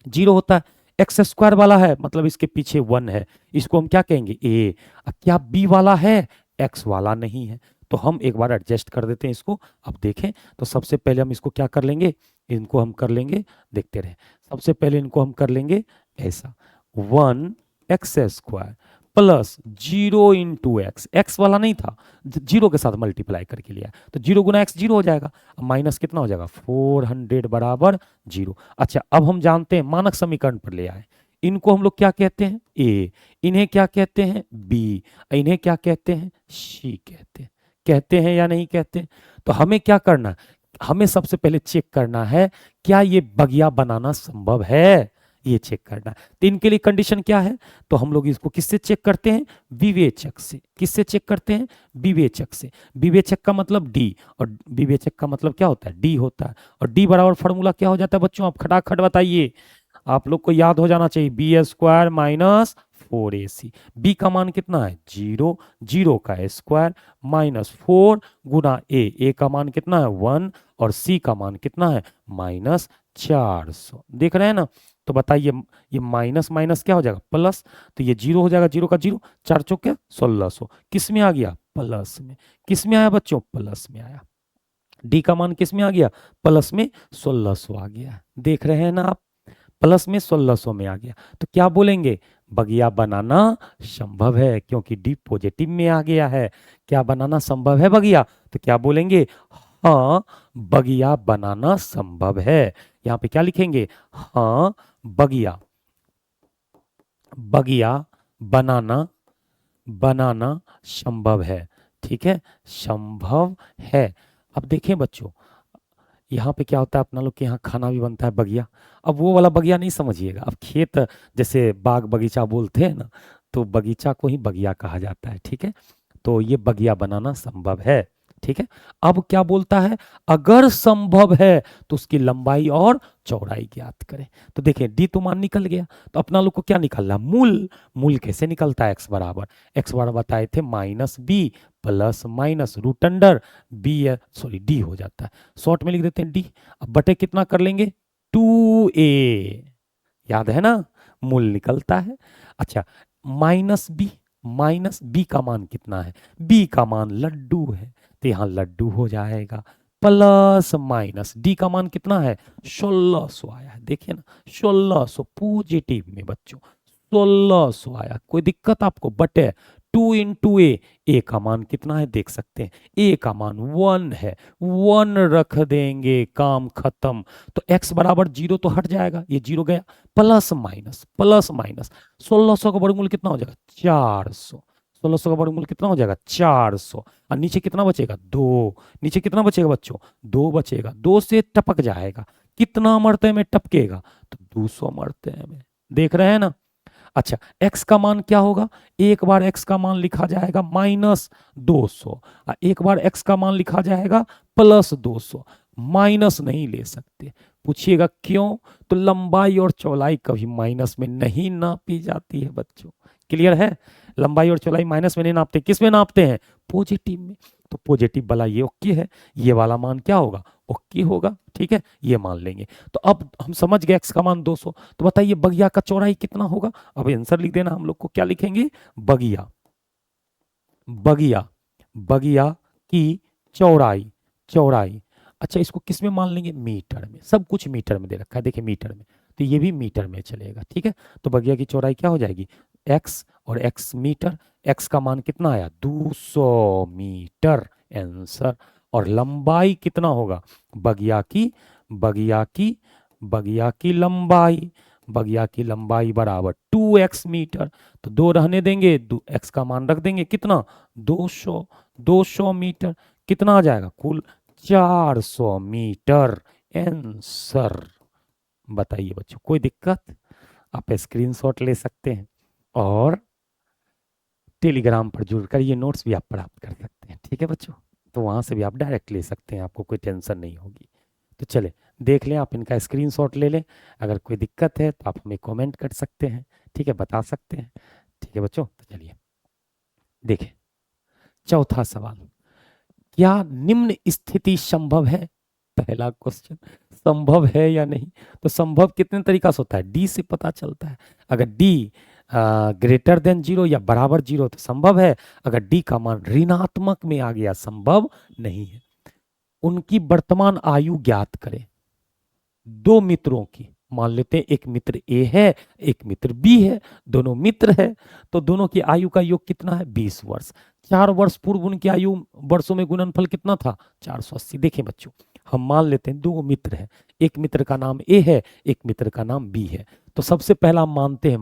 0 होता है। एक्स स्क्वायर वाला है मतलब इसके पीछे 1 है, इसको हम क्या कहेंगे, ए। अब क्या बी वाला है, एक्स वाला नहीं है, तो हम एक बार एडजस्ट कर देते हैं इसको। अब देखें तो सबसे पहले हम इसको क्या कर लेंगे, इनको हम कर लेंगे, देखते रहे, सबसे पहले इनको हम कर लेंगे ऐसा, 1x square plus 0 into x, x वाला नहीं था, 0 के साथ मल्टीप्लाई करके लिया, तो 0 गुना एक्स 0 हो जाएगा, अब माइनस कितना हो जाएगा, 400 बराबर 0। अच्छा अब हम जानते हैं मानक समीकरण पर ले आए, इनको हम लोग क्या कहते हैं, ए, इन्हें क्या कहते हैं, बी, इन्हें क्या कहते हैं, सी कहते हैं या नहीं कहते। तो हमें क्या करना, हमें सबसे पहले चेक करना है क्या ये बगिया बनाना संभव है, ये चेक करना है। तो इनके लिए कंडीशन क्या है, तो हम लोग इसको किससे चेक करते हैं, विवेचक से। किससे चेक करते हैं, विवेचक से। विवेचक का मतलब डी, और विवेचक का मतलब क्या होता है, डी होता है, और डी बराबर फॉर्मूला क्या हो जाता है बच्चों, आप खटाखट बताइए, आप लोग को याद हो जाना चाहिए, B square minus 4ac। b का मान कितना है 0, 0 का स्क्वायर -4 गुना a का मान कितना है 1 और c का मान कितना है -400। देख रहे हैं ना। तो बताइए ये माइनस माइनस क्या हो जाएगा प्लस, तो ये 0 हो जाएगा, 0 का 0, 4 चौके 1600, किस में आ गया प्लस में। किस में आया बच्चों प्लस में आया। डी का मान किस में आ गया प्लस में 1600 आ गया। देख रहे हैं ना आप, प्लस में 1600 में आ गया। तो क्या बोलेंगे बगिया बनाना संभव है, क्योंकि डी पॉजिटिव में आ गया है। क्या बनाना संभव है बगिया, तो क्या बोलेंगे हाँ बगिया बनाना संभव है। यहां पे क्या लिखेंगे हाँ बगिया, बगिया बनाना, बनाना संभव है। ठीक है, संभव है। अब देखें बच्चों, यहाँ पे क्या होता है अपना लोग के यहाँ खाना भी बनता है बगिया। अब वो वाला बगिया नहीं समझिएगा, अब खेत जैसे बाग बगीचा बोलते हैं ना, तो बगीचा को ही बगिया कहा जाता है। ठीक है, तो ये बगिया बनाना संभव है। ठीक है, अब क्या बोलता है अगर संभव है तो उसकी लंबाई और चौड़ाई ज्ञात करें। तो देखें डी तो मान निकल गया, तो अपना लोग को क्या निकलना मूल। मूल कैसे निकलता है एक्स बराबर बताए थे -b plus minus root under B, sorry D हो जाता है, शॉर्ट में लिख देते हैं डी। अब बटे कितना कर लेंगे 2a, याद है ना मूल निकलता है। अच्छा माइनस बी का मान कितना है, बी का मान लड्डू है, तो यहाँ लड्डू हो जाएगा प्लस माइनस डी का मान कितना है 1600 आया है। देखिए ना 1600 पॉजिटिव में बच्चों 1600 आया, कोई दिक्कत आपको। बटे 2 इंटू ए का मान कितना है देख सकते हैं, ए का मान 1 है, 1 रख देंगे काम खत्म। तो x बराबर 0 तो हट जाएगा, ये 0 गया, प्लस माइनस 1600 का वर्गमूल कितना हो जाएगा 400। 1600 का वर्गमूल कितना हो जाएगा 400, और नीचे कितना बचेगा 2, नीचे कितना बचेगा बच्चों 2 बचेगा, 2 से टपक जाएगा, कितना मरते में टपकेगा तो 200 मरते में। देख रहे हैं ना। अच्छा x का मान क्या होगा, एक बार x का मान लिखा जाएगा -200, एक बार x का मान लिखा जाएगा +200, माइनस नहीं ले सकते। पूछिएगा क्यों, तो लंबाई और चौड़ाई कभी माइनस में नहीं नापी जाती है बच्चों। क्लियर है, लंबाई और चौड़ाई माइनस में नहीं नापते, किस में नापते हैं पॉजिटिव में। तो पॉजिटिव वाला ये ओके है, ये वाला मान क्या होगा ओके होगा। ठीक है, ये मान लेंगे। तो अब हम समझ गए x का मान 200, तो बताइए बगिया का चौड़ाई कितना होगा। अब आंसर लिख देना, हम लोग को क्या लिखेंगे बगिया, बगिया, बगिया की चौड़ाई, चौड़ाई। अच्छा इसको किस में मान लेंगे मीटर में, सब कुछ मीटर में दे रखा है, देखिए मीटर में, तो ये भी मीटर में चलेगा। ठीक है, तो बगिया की चौड़ाई क्या हो जाएगी x और x मीटर, x का मान कितना आया 200 मीटर आंसर। और लंबाई कितना होगा बगिया की, बगिया की, बगिया की लंबाई, बगिया की लंबाई बराबर 2x मीटर। तो 2 रहने देंगे, x का मान रख देंगे कितना 200, 200 मीटर, कितना आ जाएगा कुल 400 मीटर आंसर। बताइए बच्चों कोई दिक्कत, आप स्क्रीनशॉट ले सकते हैं और टेलीग्राम पर जुड़कर ये नोट्स भी आप प्राप्त कर सकते हैं। ठीक है बच्चों, तो वहाँ से भी आप डायरेक्ट ले सकते हैं, आपको कोई टेंशन नहीं होगी। तो चले देख लें, आप इनका स्क्रीनशॉट ले लें, अगर कोई दिक्कत है तो आप हमें कमेंट कर सकते हैं। ठीक है, बता सकते हैं। ठीक है बच्चों, तो चलिए देखें चौथा सवाल, क्या निम्न स्थिति संभव है। पहला क्वेश्चन संभव है या नहीं, तो संभव कितने तरीका से होता है डी से पता चलता है। अगर डी ग्रेटर देन 0 या बराबर 0 तो संभव है, अगर डी का मान ऋणात्मक में आ गया संभव नहीं है। उनकी वर्तमान आयु ज्ञात करें, दो मित्रों की, मान लेते हैं एक मित्र ए है एक मित्र बी है, दोनों मित्र है, तो दोनों की आयु का योग कितना है 20 वर्ष। 4 वर्ष पूर्व उनकी आयु वर्षों में गुणनफल कितना था 480। देखें बच्चों, हम मान लेते हैं दो मित्र हैं, एक मित्र का नाम ए है एक मित्र का नाम बी है। तो सबसे पहला हम मानते हैं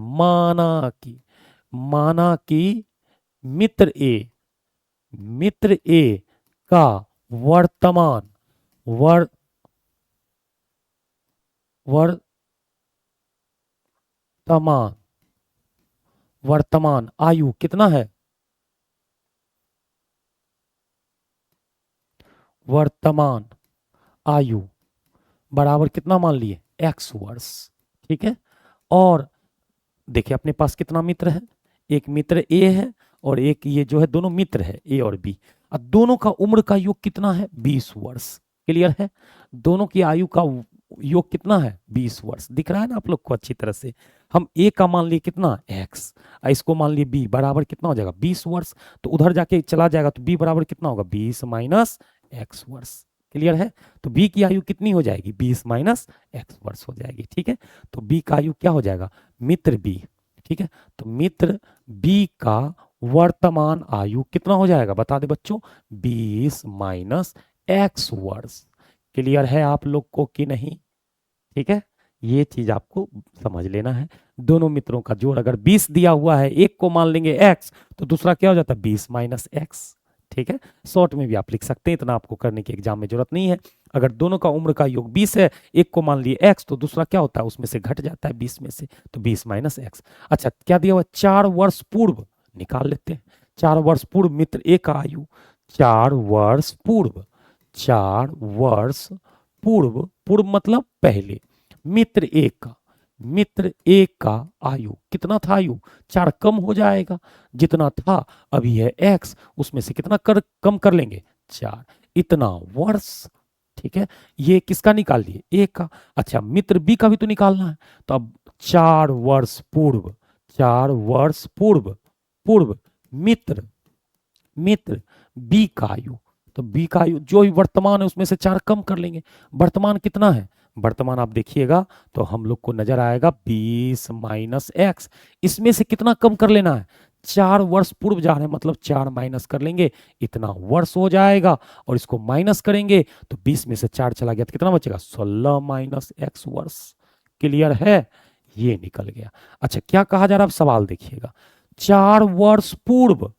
माना कि मित्र ए, मित्र ए का वर्तमान वर्तमान वर्तमान आयु कितना है, वर्तमान आयु बराबर कितना मान लिए x वर्ष। ठीक है, और देखिए अपने पास कितना मित्र है एक मित्र ए है और एक ये जो है दोनों मित्र है ए और बी। अब दोनों का उम्र का योग कितना है? 20 वर्ष। क्लियर है? दोनों की आयु का योग कितना है? 20 वर्ष। दिख रहा है ना आप लोग को अच्छी तरह से? हम ए का मान लिए कितना? x, इसको मान लिए b, बराबर कितना हो जाएगा? 20 वर्ष। तो उधर जाके चला जाएगा तो b बराबर कितना होगा? 20 माइनस x वर्ष। क्लियर है? तो b की आयु कितनी हो जाएगी? 20 माइनस x वर्ष हो जाएगी। ठीक है, तो b का आयु क्या हो जाएगा? मित्र b। ठीक है, तो मित्र b का वर्तमान आयु कितना हो जाएगा? बता दे बच्चों, 20 माइनस x वर्ष। क्लियर है आप लोग को कि नहीं? ठीक है, ये चीज आपको समझ लेना है। दोनों मित्रों का जोड़ अगर 20 दिया हुआ है, एक को मान लेंगे x, तो दूसरा क्या हो जाता है? 20 माइनस x। ठीक है, शॉर्ट में भी आप लिख सकते हैं, इतना आपको करने की एग्जाम में जरूरत नहीं है। अगर दोनों का उम्र का योग 20 है, एक को मान लिए x, तो दूसरा क्या होता है? उसमें से घट जाता है 20 में से, तो 20 माइनस x। अच्छा, क्या दिया हुआ? 4 वर्ष पूर्व निकाल लेते हैं। 4 वर्ष पूर्व मित्र ए का आयु, 4 वर्ष पूर्व, 4 वर्ष पूर्व, पूर्व मतलब पहले, मित्र ए का आयु कितना था? आयु 4 कम हो जाएगा, जितना था अभी है x, उसमें से कितना कम कर लेंगे? 4, इतना वर्ष। ठीक है, ये किसका निकाल लिए? ए का। अच्छा, मित्र बी का भी तो निकालना है, तो अब 4 वर्ष पूर्व, 4 वर्ष पूर्व, पूर्व मित्र बी का आयु, तो बी का आयु जो ही वर्तमान है उसमें से 4 कम कर लेंगे। वर्तमान कितना है? वर्तमान आप देखिएगा तो हम लोग को नजर आएगा 20 माइनस एक्स। इसमें से कितना कम कर लेना है? 4 वर्ष पूर्व जा रहे हैं, मतलब 4 माइनस कर लेंगे, इतना वर्ष हो जाएगा। और इसको माइनस करेंगे तो 20 में से 4 चला गया तो कितना बचेगा? 16 माइनस एक्स वर्ष। क्लियर है? ये निकल गया। अच्छा, क्या कहा जा रहा है? अब सवाल देखिएगा। 4 वर्ष पूर्व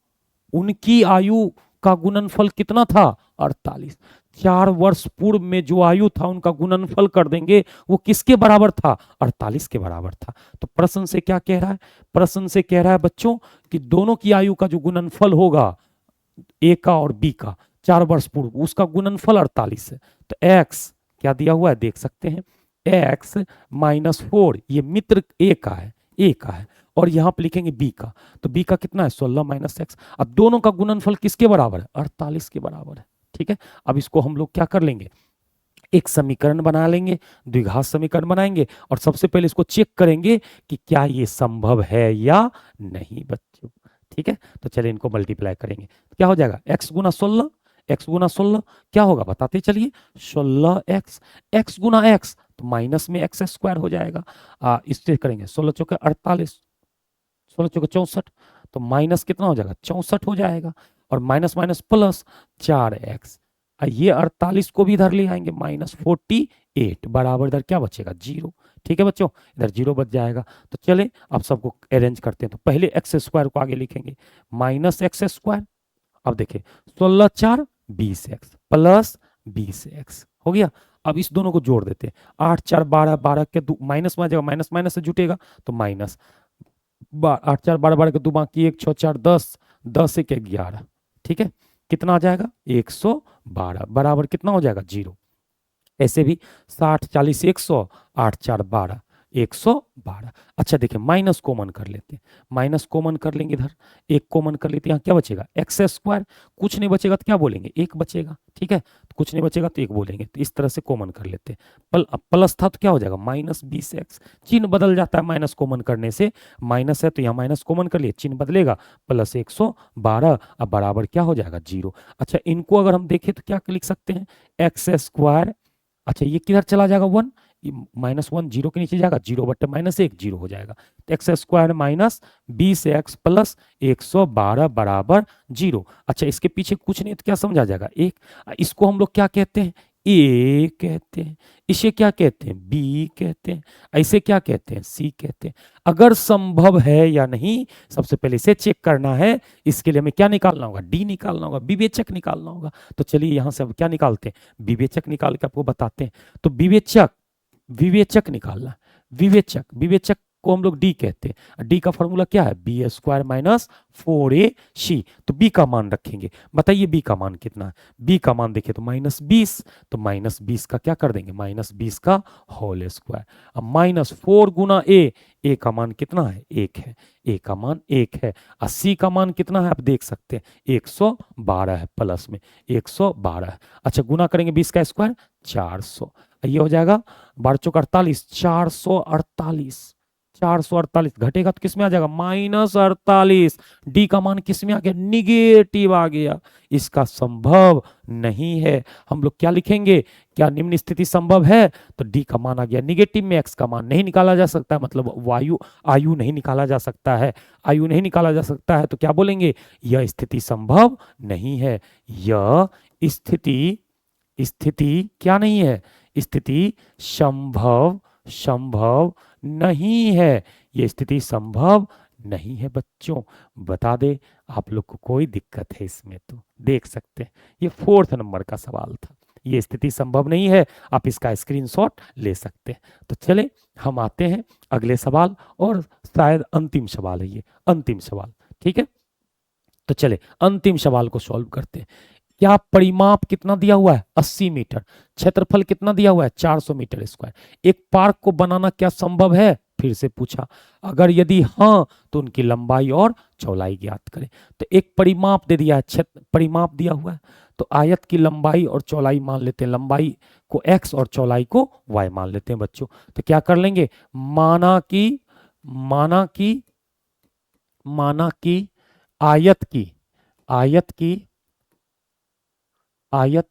उनकी आयु का गुणनफल कितना था? 48। 4 वर्ष पूर्व में जो आयु था उनका गुणनफल कर देंगे, वो किसके बराबर था? 48 के बराबर था। तो प्रश्न से क्या कह रहा है? प्रश्न से कह रहा है बच्चों कि दोनों की आयु का जो गुणनफल होगा, ए का और बी का, 4 वर्ष पूर्व, उसका गुणनफल 48 है। तो x क्या दिया हुआ है देख सकते हैं, x माइनस 4, ये मित्र ए का है, और यहां पर लिखेंगे बी का, तो बी का कितना है? 16 माइनस एक्स। अब दोनों का गुणनफल किसके बराबर है? 48 के बराबर है। ठीक है, अब इसको हम लोग क्या कर लेंगे? एक समीकरण बना लेंगे, द्विघात समीकरण बनाएंगे, और सबसे पहले इसको चेक करेंगे कि क्या ये संभव है या नहीं बच्चों। ठीक है, तो चलिए इनको मल्टीप्लाई करेंगे, क्या हो जाएगा? x गुना 16, x गुना 16 क्या होगा बताते चलिए? 16x, x गुना x, तो माइनस में एक्स स्क्वायर हो जाएगा। इससे करेंगे 16 चौके 48, 16 चौके 64, तो माइनस कितना हो जाएगा? 64 हो जाएगा, और माइनस माइनस प्लस 4x, ये 48 को भी इधर ले आएंगे, माइनस 48 बराबर इधर क्या बचेगा? 0। ठीक है बच्चों, इधर 0 बच जाएगा। तो चले अब सबको अरेंज करते हैं। तो पहले एक्स स्क्वायर को आगे लिखेंगे, माइनस एक्स स्क्वायर। अब देखिए 16 4 20x प्लस 20x हो गया। अब इस दोनों को जोड़ देते हैं, 8 4 12, 12 के माइनस में आ जाएगा, माइनस माइनस से जुटेगा तो माइनस, 8 4 12, 12 के 2 बाकी 1 6 4 10, 10 1 11। ठीक है, कितना आ जाएगा? 112 बराबर कितना हो जाएगा? 0। ऐसे भी 60 40 100, 8 4 12, 112। अच्छा देखिए, माइनस कॉमन कर लेते हैं, माइनस कॉमन कर लेंगे, इधर एक कॉमन कर लेते हैं, यहाँ क्या बचेगा? X square. कुछ नहीं बचेगा तो क्या बोलेंगे? एक बचेगा। ठीक है, तो कुछ नहीं बचेगा तो एक बोलेंगे, तो इस तरह से कॉमन कर लेते हैं। प्लस था तो क्या हो जाएगा? Minus 20x। चिन्ह बदल जाता है माइनस कॉमन करने से, माइनस है तो यहाँ माइनस कॉमन कर लिए, चिन्ह बदलेगा, प्लस 112, अब बराबर क्या हो जाएगा? 0। अच्छा, इनको अगर हम देखें तो क्या लिख सकते हैं? एक्स स्क्वायर, अच्छा ये किधर चला जाएगा? 1, माइनस 1 0 के नीचे जाएगा, 0 बटे माइनस 1 0 हो जाएगा। तो x square minus 20x plus 112 बराबर 0। अच्छा, इसके पीछे कुछ नहीं तो क्या समझा जाएगा? 1। इसको हम लोग क्या कहते हैं? ए कहते हैं। इसे क्या कहते हैं? बी कहते हैं। ऐसे क्या कहते हैं? सी कहते हैं। अगर संभव है या नहीं, सबसे पहले इसे चेक करना है। इसके लिए हमें क्या निकालना होगा? डी निकालना होगा, विवेचक निकालना होगा। तो चलिए यहां से अब क्या निकालते हैं? विवेचक निकाल के आपको बताते हैं। तो विवेचक निकालना, विवेचक को हम लोग डी कहते हैं। डी का फॉर्मूला क्या है, बी स्क्वायर माइनस 4ac। तो बी का मान रखेंगे, बताइए बी का मान कितना है। बी का मान देखिए तो -20, तो -20 का क्या कर देंगे, -20 का होल स्क्वायर। अब -4 गुना ए का मान कितना है, 1 है, ए का मान 1 है। और सी का मान कितना है आप देख सकते हैं 112 है, प्लस में 112 है। अच्छा गुना करेंगे 20 का स्क्वायर 400, ये हो जाएगा 12 चौक 48, 448, 448 घटेगा तो किसमें आ जाएगा, -48। डी का मान किसमें आ गया, निगेटिव आ गया, इसका संभव नहीं है। हम लोग क्या लिखेंगे, क्या निम्न स्थिति संभव है, तो डी का मान आ गया निगेटिव में, एक्स का मान नहीं निकाला जा सकता है, मतलब आयु नहीं निकाला जा सकता है, आयु नहीं निकाला जा सकता है, तो क्या बोलेंगे, यह स्थिति संभव नहीं है। यह स्थिति क्या नहीं है, स्थिति संभव नहीं है, ये स्थिति संभव नहीं है। बच्चों बता दे, आप लोग को कोई दिक्कत है इसमें तो देख सकते हैं, ये 4th नंबर का सवाल था, ये स्थिति संभव नहीं है, आप इसका स्क्रीनशॉट ले सकते हैं। तो चले हम आते हैं अगले सवाल, और शायद अंतिम सवाल है ये, अंतिम सवाल, ठीक है। तो चले अंतिम सवाल को सॉल्व करते हैं। क्या परिमाप कितना दिया हुआ है, 80 मीटर, क्षेत्रफल कितना दिया हुआ है, 400 मीटर स्क्वायर। एक पार्क को बनाना क्या संभव है, फिर से पूछा, अगर यदि हाँ तो उनकी लंबाई और चौड़ाई ज्ञात करें। तो एक परिमाप दे दिया है, क्षेत्र परिमाप दिया हुआ है, तो आयत की लंबाई और चौड़ाई मान लेते हैं, लंबाई को x और चौड़ाई को y मान लेते हैं बच्चों। तो क्या कर लेंगे, माना कि आयत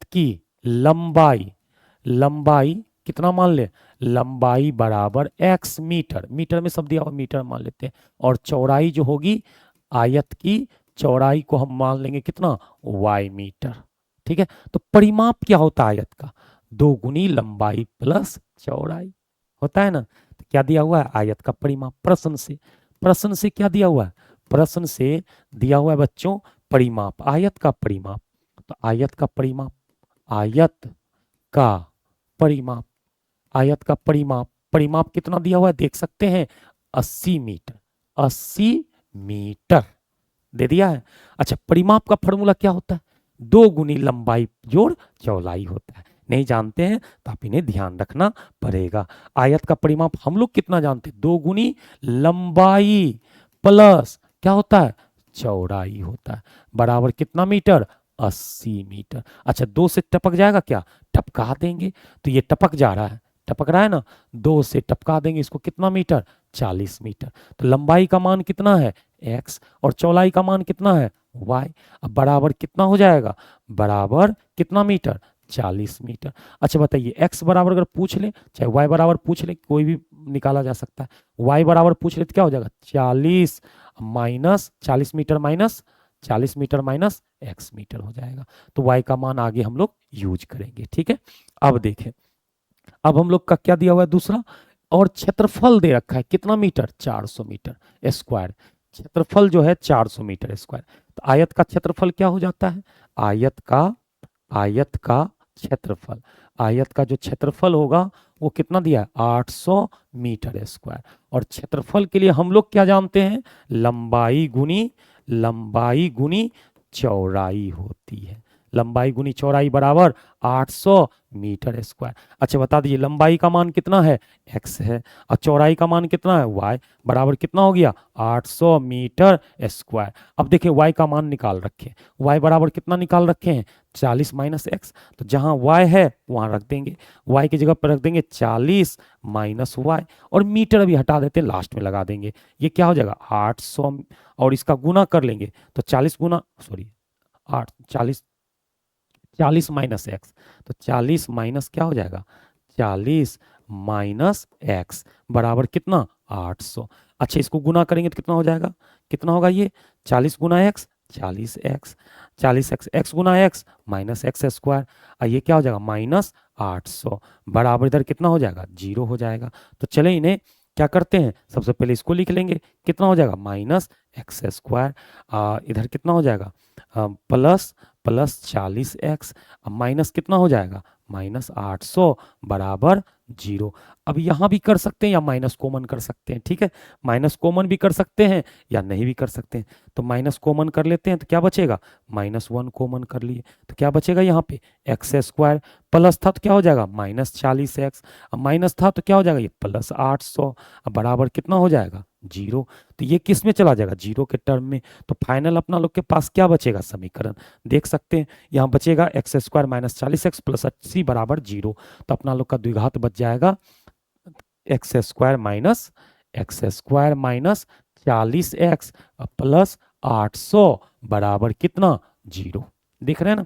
की लंबाई कितना मान ले, लंबाई बराबर x मीटर, मीटर में सब दिया हुआ मीटर मान लेते हैं, और चौड़ाई जो होगी, आयत की चौड़ाई को हम मान लेंगे कितना, y मीटर, ठीक है। तो परिमाप क्या होता है आयत का, 2 गुनी लंबाई प्लस चौड़ाई होता है ना। तो क्या दिया हुआ है, आयत का परिमाप, प्रश्न से क्या दिया हुआ है, प्रश्न से दिया हुआ है बच्चों परिमाप, आयत का परिमाप। तो आयत का परिमाप कितना दिया हुआ है देख सकते हैं, 80 मीटर दे दिया है। अच्छा परिमाप का फॉर्मूला क्या होता है, 2 गुनी लंबाई जोड़ चौड़ाई होता है, नहीं जानते हैं तो आप इन्हें ध्यान रखना पड़ेगा। आयत का परिमाप हम लोग कितना जानते हैं, 2 गुनी लंबाई प्लस क्या होता है, चौड़ाई होता है, बराबर कितना मीटर, 80 मीटर। अच्छा 2 से टपक जाएगा क्या, टपका देंगे, तो ये टपक रहा है ना, 2 से टपका देंगे इसको, कितना मीटर, 40 मीटर। तो लंबाई का मान कितना है x, और चौड़ाई का मान कितना है y। अब बराबर कितना हो जाएगा, बराबर कितना मीटर, 40 मीटर। अच्छा बताइए x बराबर अगर पूछ ले, चाहे y बराबर पूछ ले, कोई भी निकाला जा सकता है, y बराबर पूछ ले तो क्या हो जाएगा, 40 minus 40 metre minus 40 metre minus x metre हो जाएगा। तो y का मान आगे हम लोग यूज करेंगे, ठीक है। अब देखें, अब हम लोग का क्या दिया हुआ है दूसरा, और क्षेत्रफल दे रखा है कितना मीटर, 400 मीटर स्क्वायर, क्षेत्रफल जो है 400 मीटर स्क्वायर। तो आयत का क्षेत्रफल क्या हो जाता है, आयत का जो क्षेत्रफल होगा वो कितना दिया है, 800 मीटर स्क्वायर। और क्षेत्रफल के लिए हम लोग क्या जानते हैं, लंबाई गुनी चौड़ाई होती है, लंबाई गुनी चौड़ाई बराबर 800 मीटर स्क्वायर। अच्छा बता दीजिए लंबाई का मान कितना है, x है, और चौड़ाई का मान कितना है, y, बराबर कितना हो गया, 800 मीटर स्क्वायर। अब देखिए y का मान निकाल रखे, y बराबर कितना निकाल रखे हैं, 40 माइनस x। तो जहां y है वहां रख देंगे, y की जगह पर रख देंगे 40 माइनस y, और मीटर भी हटा देते लास्ट में लगा देंगे, ये क्या हो जाएगा 800, और इसका गुना कर लेंगे तो 40 माइनस एक्स, तो 40 माइनस क्या हो जाएगा, 40 माइनस एक्स बराबर कितना, 800। अच्छा इसको गुना करेंगे तो कितना हो जाएगा, कितना होगा ये, 40 गुना एक्स 40x, 40x, x गुना एक्स माइनस एक्स स्क्वायर, और ये क्या हो जाएगा -800, बराबर इधर कितना हो जाएगा, 0 हो जाएगा। तो चले इन्हें क्या करते हैं, सबसे पहले इसको लिख लेंगे, कितना हो जाएगा एक्स स्क्वायर, इधर कितना हो जाएगा प्लस प्लस 40x, माइनस कितना हो जाएगा माइनस 800 बराबर 0। अब यहाँ भी कर सकते हैं या माइनस कॉमन कर सकते हैं, ठीक है, माइनस कॉमन भी कर सकते हैं या नहीं भी कर सकते हैं। तो माइनस कॉमन कर लेते हैं तो क्या बचेगा, -1 कॉमन कर लिए तो क्या बचेगा यहाँ पे एक्स स्क्वायर, प्लस था तो क्या हो जाएगा -40x, अब माइनस था तो क्या हो जाएगा ये प्लस 800, अब बराबर कितना हो जाएगा 0। तो ये किस में चला जाएगा 0 के टर्म में। तो फाइनल अपना लोग के पास क्या बचेगा समीकरण देख सकते हैं, यहाँ बचेगा एक्स स्क्वायर -40x प्लस 80 बराबर 0। तो अपना लोग का द्विघात बच जाएगा x square minus 40x plus 800 बराबर कितना 0। देख रहे हैं ना,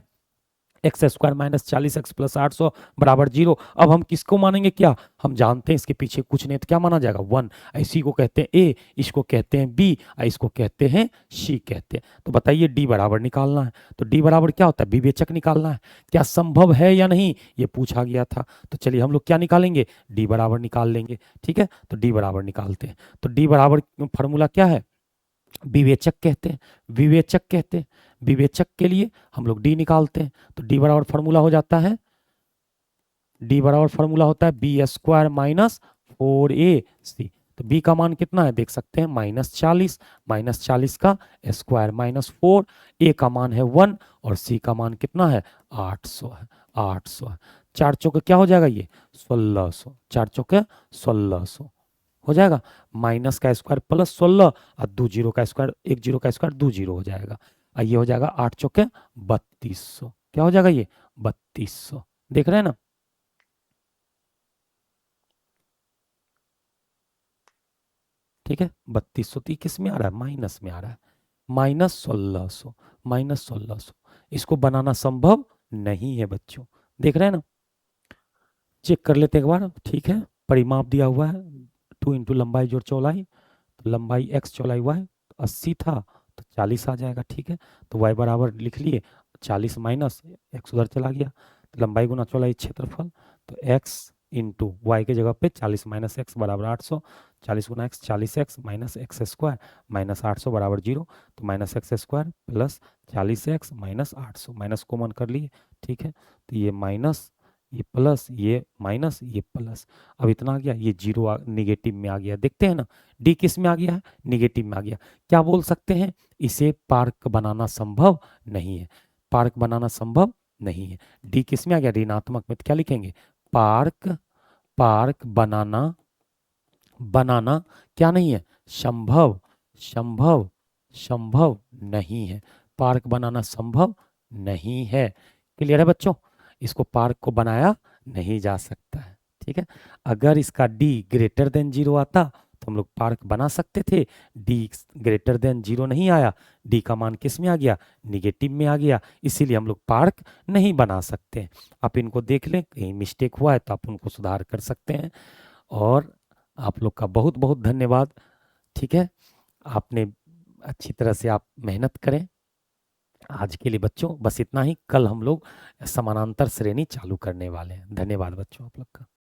एक्स स्क्वायर -40x प्लस 800 बराबर 0। अब हम किसको मानेंगे, क्या हम जानते हैं इसके पीछे कुछ नहीं तो क्या माना जाएगा 1। इसी को कहते हैं ए, इसको कहते हैं बी, इसको कहते हैं सी कहते हैं। तो बताइए डी बराबर निकालना है, तो डी बराबर क्या होता है विवेचक निकालना है, क्या संभव है या नहीं ये पूछा गया था। तो चलिए हम लोग क्या निकालेंगे, डी बराबर निकाल लेंगे, ठीक है। तो डी बराबर निकालते हैं, तो डी बराबर फॉर्मूला क्या है, विवेचक कहते हैं, विवेचक कहते हैं, विवेचक के लिए हम लोग डी निकालते हैं। तो डी बराबर फॉर्मूला हो जाता है, डी बराबर फॉर्मूला होता है बी स्क्वायर माइनस 4ac। तो बी का मान कितना है देख सकते हैं -40, -40 का स्क्वायर -4, ए का मान है 1 और सी का मान कितना है 800 है, 800 है। 4 चौके क्या हो जाएगा ये 1600, 4 चौके 1600 हो जाएगा, माइनस का स्क्वायर प्लस 16 और 2 जीरो का स्क्वायर, 1 जीरो का स्क्वायर 2 जीरो हो जाएगा, और ये हो जाएगा 8 चौके 3200, क्या हो जाएगा ये 3200। देख रहे हैं ना, ठीक है 3200। तो किस में आ रहा है माइनस में आ रहा है, -1600, -1600। इसको बनाना संभव नहीं है बच्चों, देख रहे हैं ना, चेक कर लेते एक बार, ठीक है। परिमाप दिया हुआ है 2 इंटू लंबाई जोड़ चौड़ाई, तो लंबाई x चौड़ाई y 80 था तो 40 आ जाएगा, ठीक है। तो y बराबर लिख लिए 40 माइनस x उधर चला गया, तो लंबाई गुना चौड़ाई क्षेत्रफल, तो x इंटू वाई के जगह पे 40 माइनस एक्स बराबर 800, 40 गुना x 40x minus x square minus 800 बराबर 0। तो minus x square plus 40x minus 800, minus common कर लिए, ठीक है। तो ये माइनस, ये प्लस, ये माइनस, ये प्लस, अब इतना आ गया, ये जीरो निगेटिव में आ गया, देखते हैं ना डी किस में आ गया है निगेटिव में आ गया। क्या बोल सकते हैं, इसे पार्क बनाना संभव नहीं है, पार्क बनाना संभव नहीं है। डी किस में आ गया ऋणात्मक में, तो क्या लिखेंगे पार्क, पार्क बनाना, बनाना क्या नहीं है संभव, संभव, संभव नहीं है, पार्क बनाना संभव नहीं है। क्लियर है बच्चों, इसको पार्क को बनाया नहीं जा सकता है, ठीक है। अगर इसका डी ग्रेटर देन 0 आता तो हम लोग पार्क बना सकते थे, डी ग्रेटर देन 0 नहीं आया, डी का मान किस में आ गया निगेटिव में आ गया, इसीलिए हम लोग पार्क नहीं बना सकते। आप इनको देख लें, कहीं मिस्टेक हुआ है तो आप उनको सुधार कर सकते हैं। और आप लोग का बहुत बहुत धन्यवाद, ठीक है। आपने अच्छी तरह से आप मेहनत करें। आज के लिए बच्चों बस इतना ही, कल हम लोग समानांतर श्रेणी चालू करने वाले हैं। धन्यवाद बच्चों आप लोग का।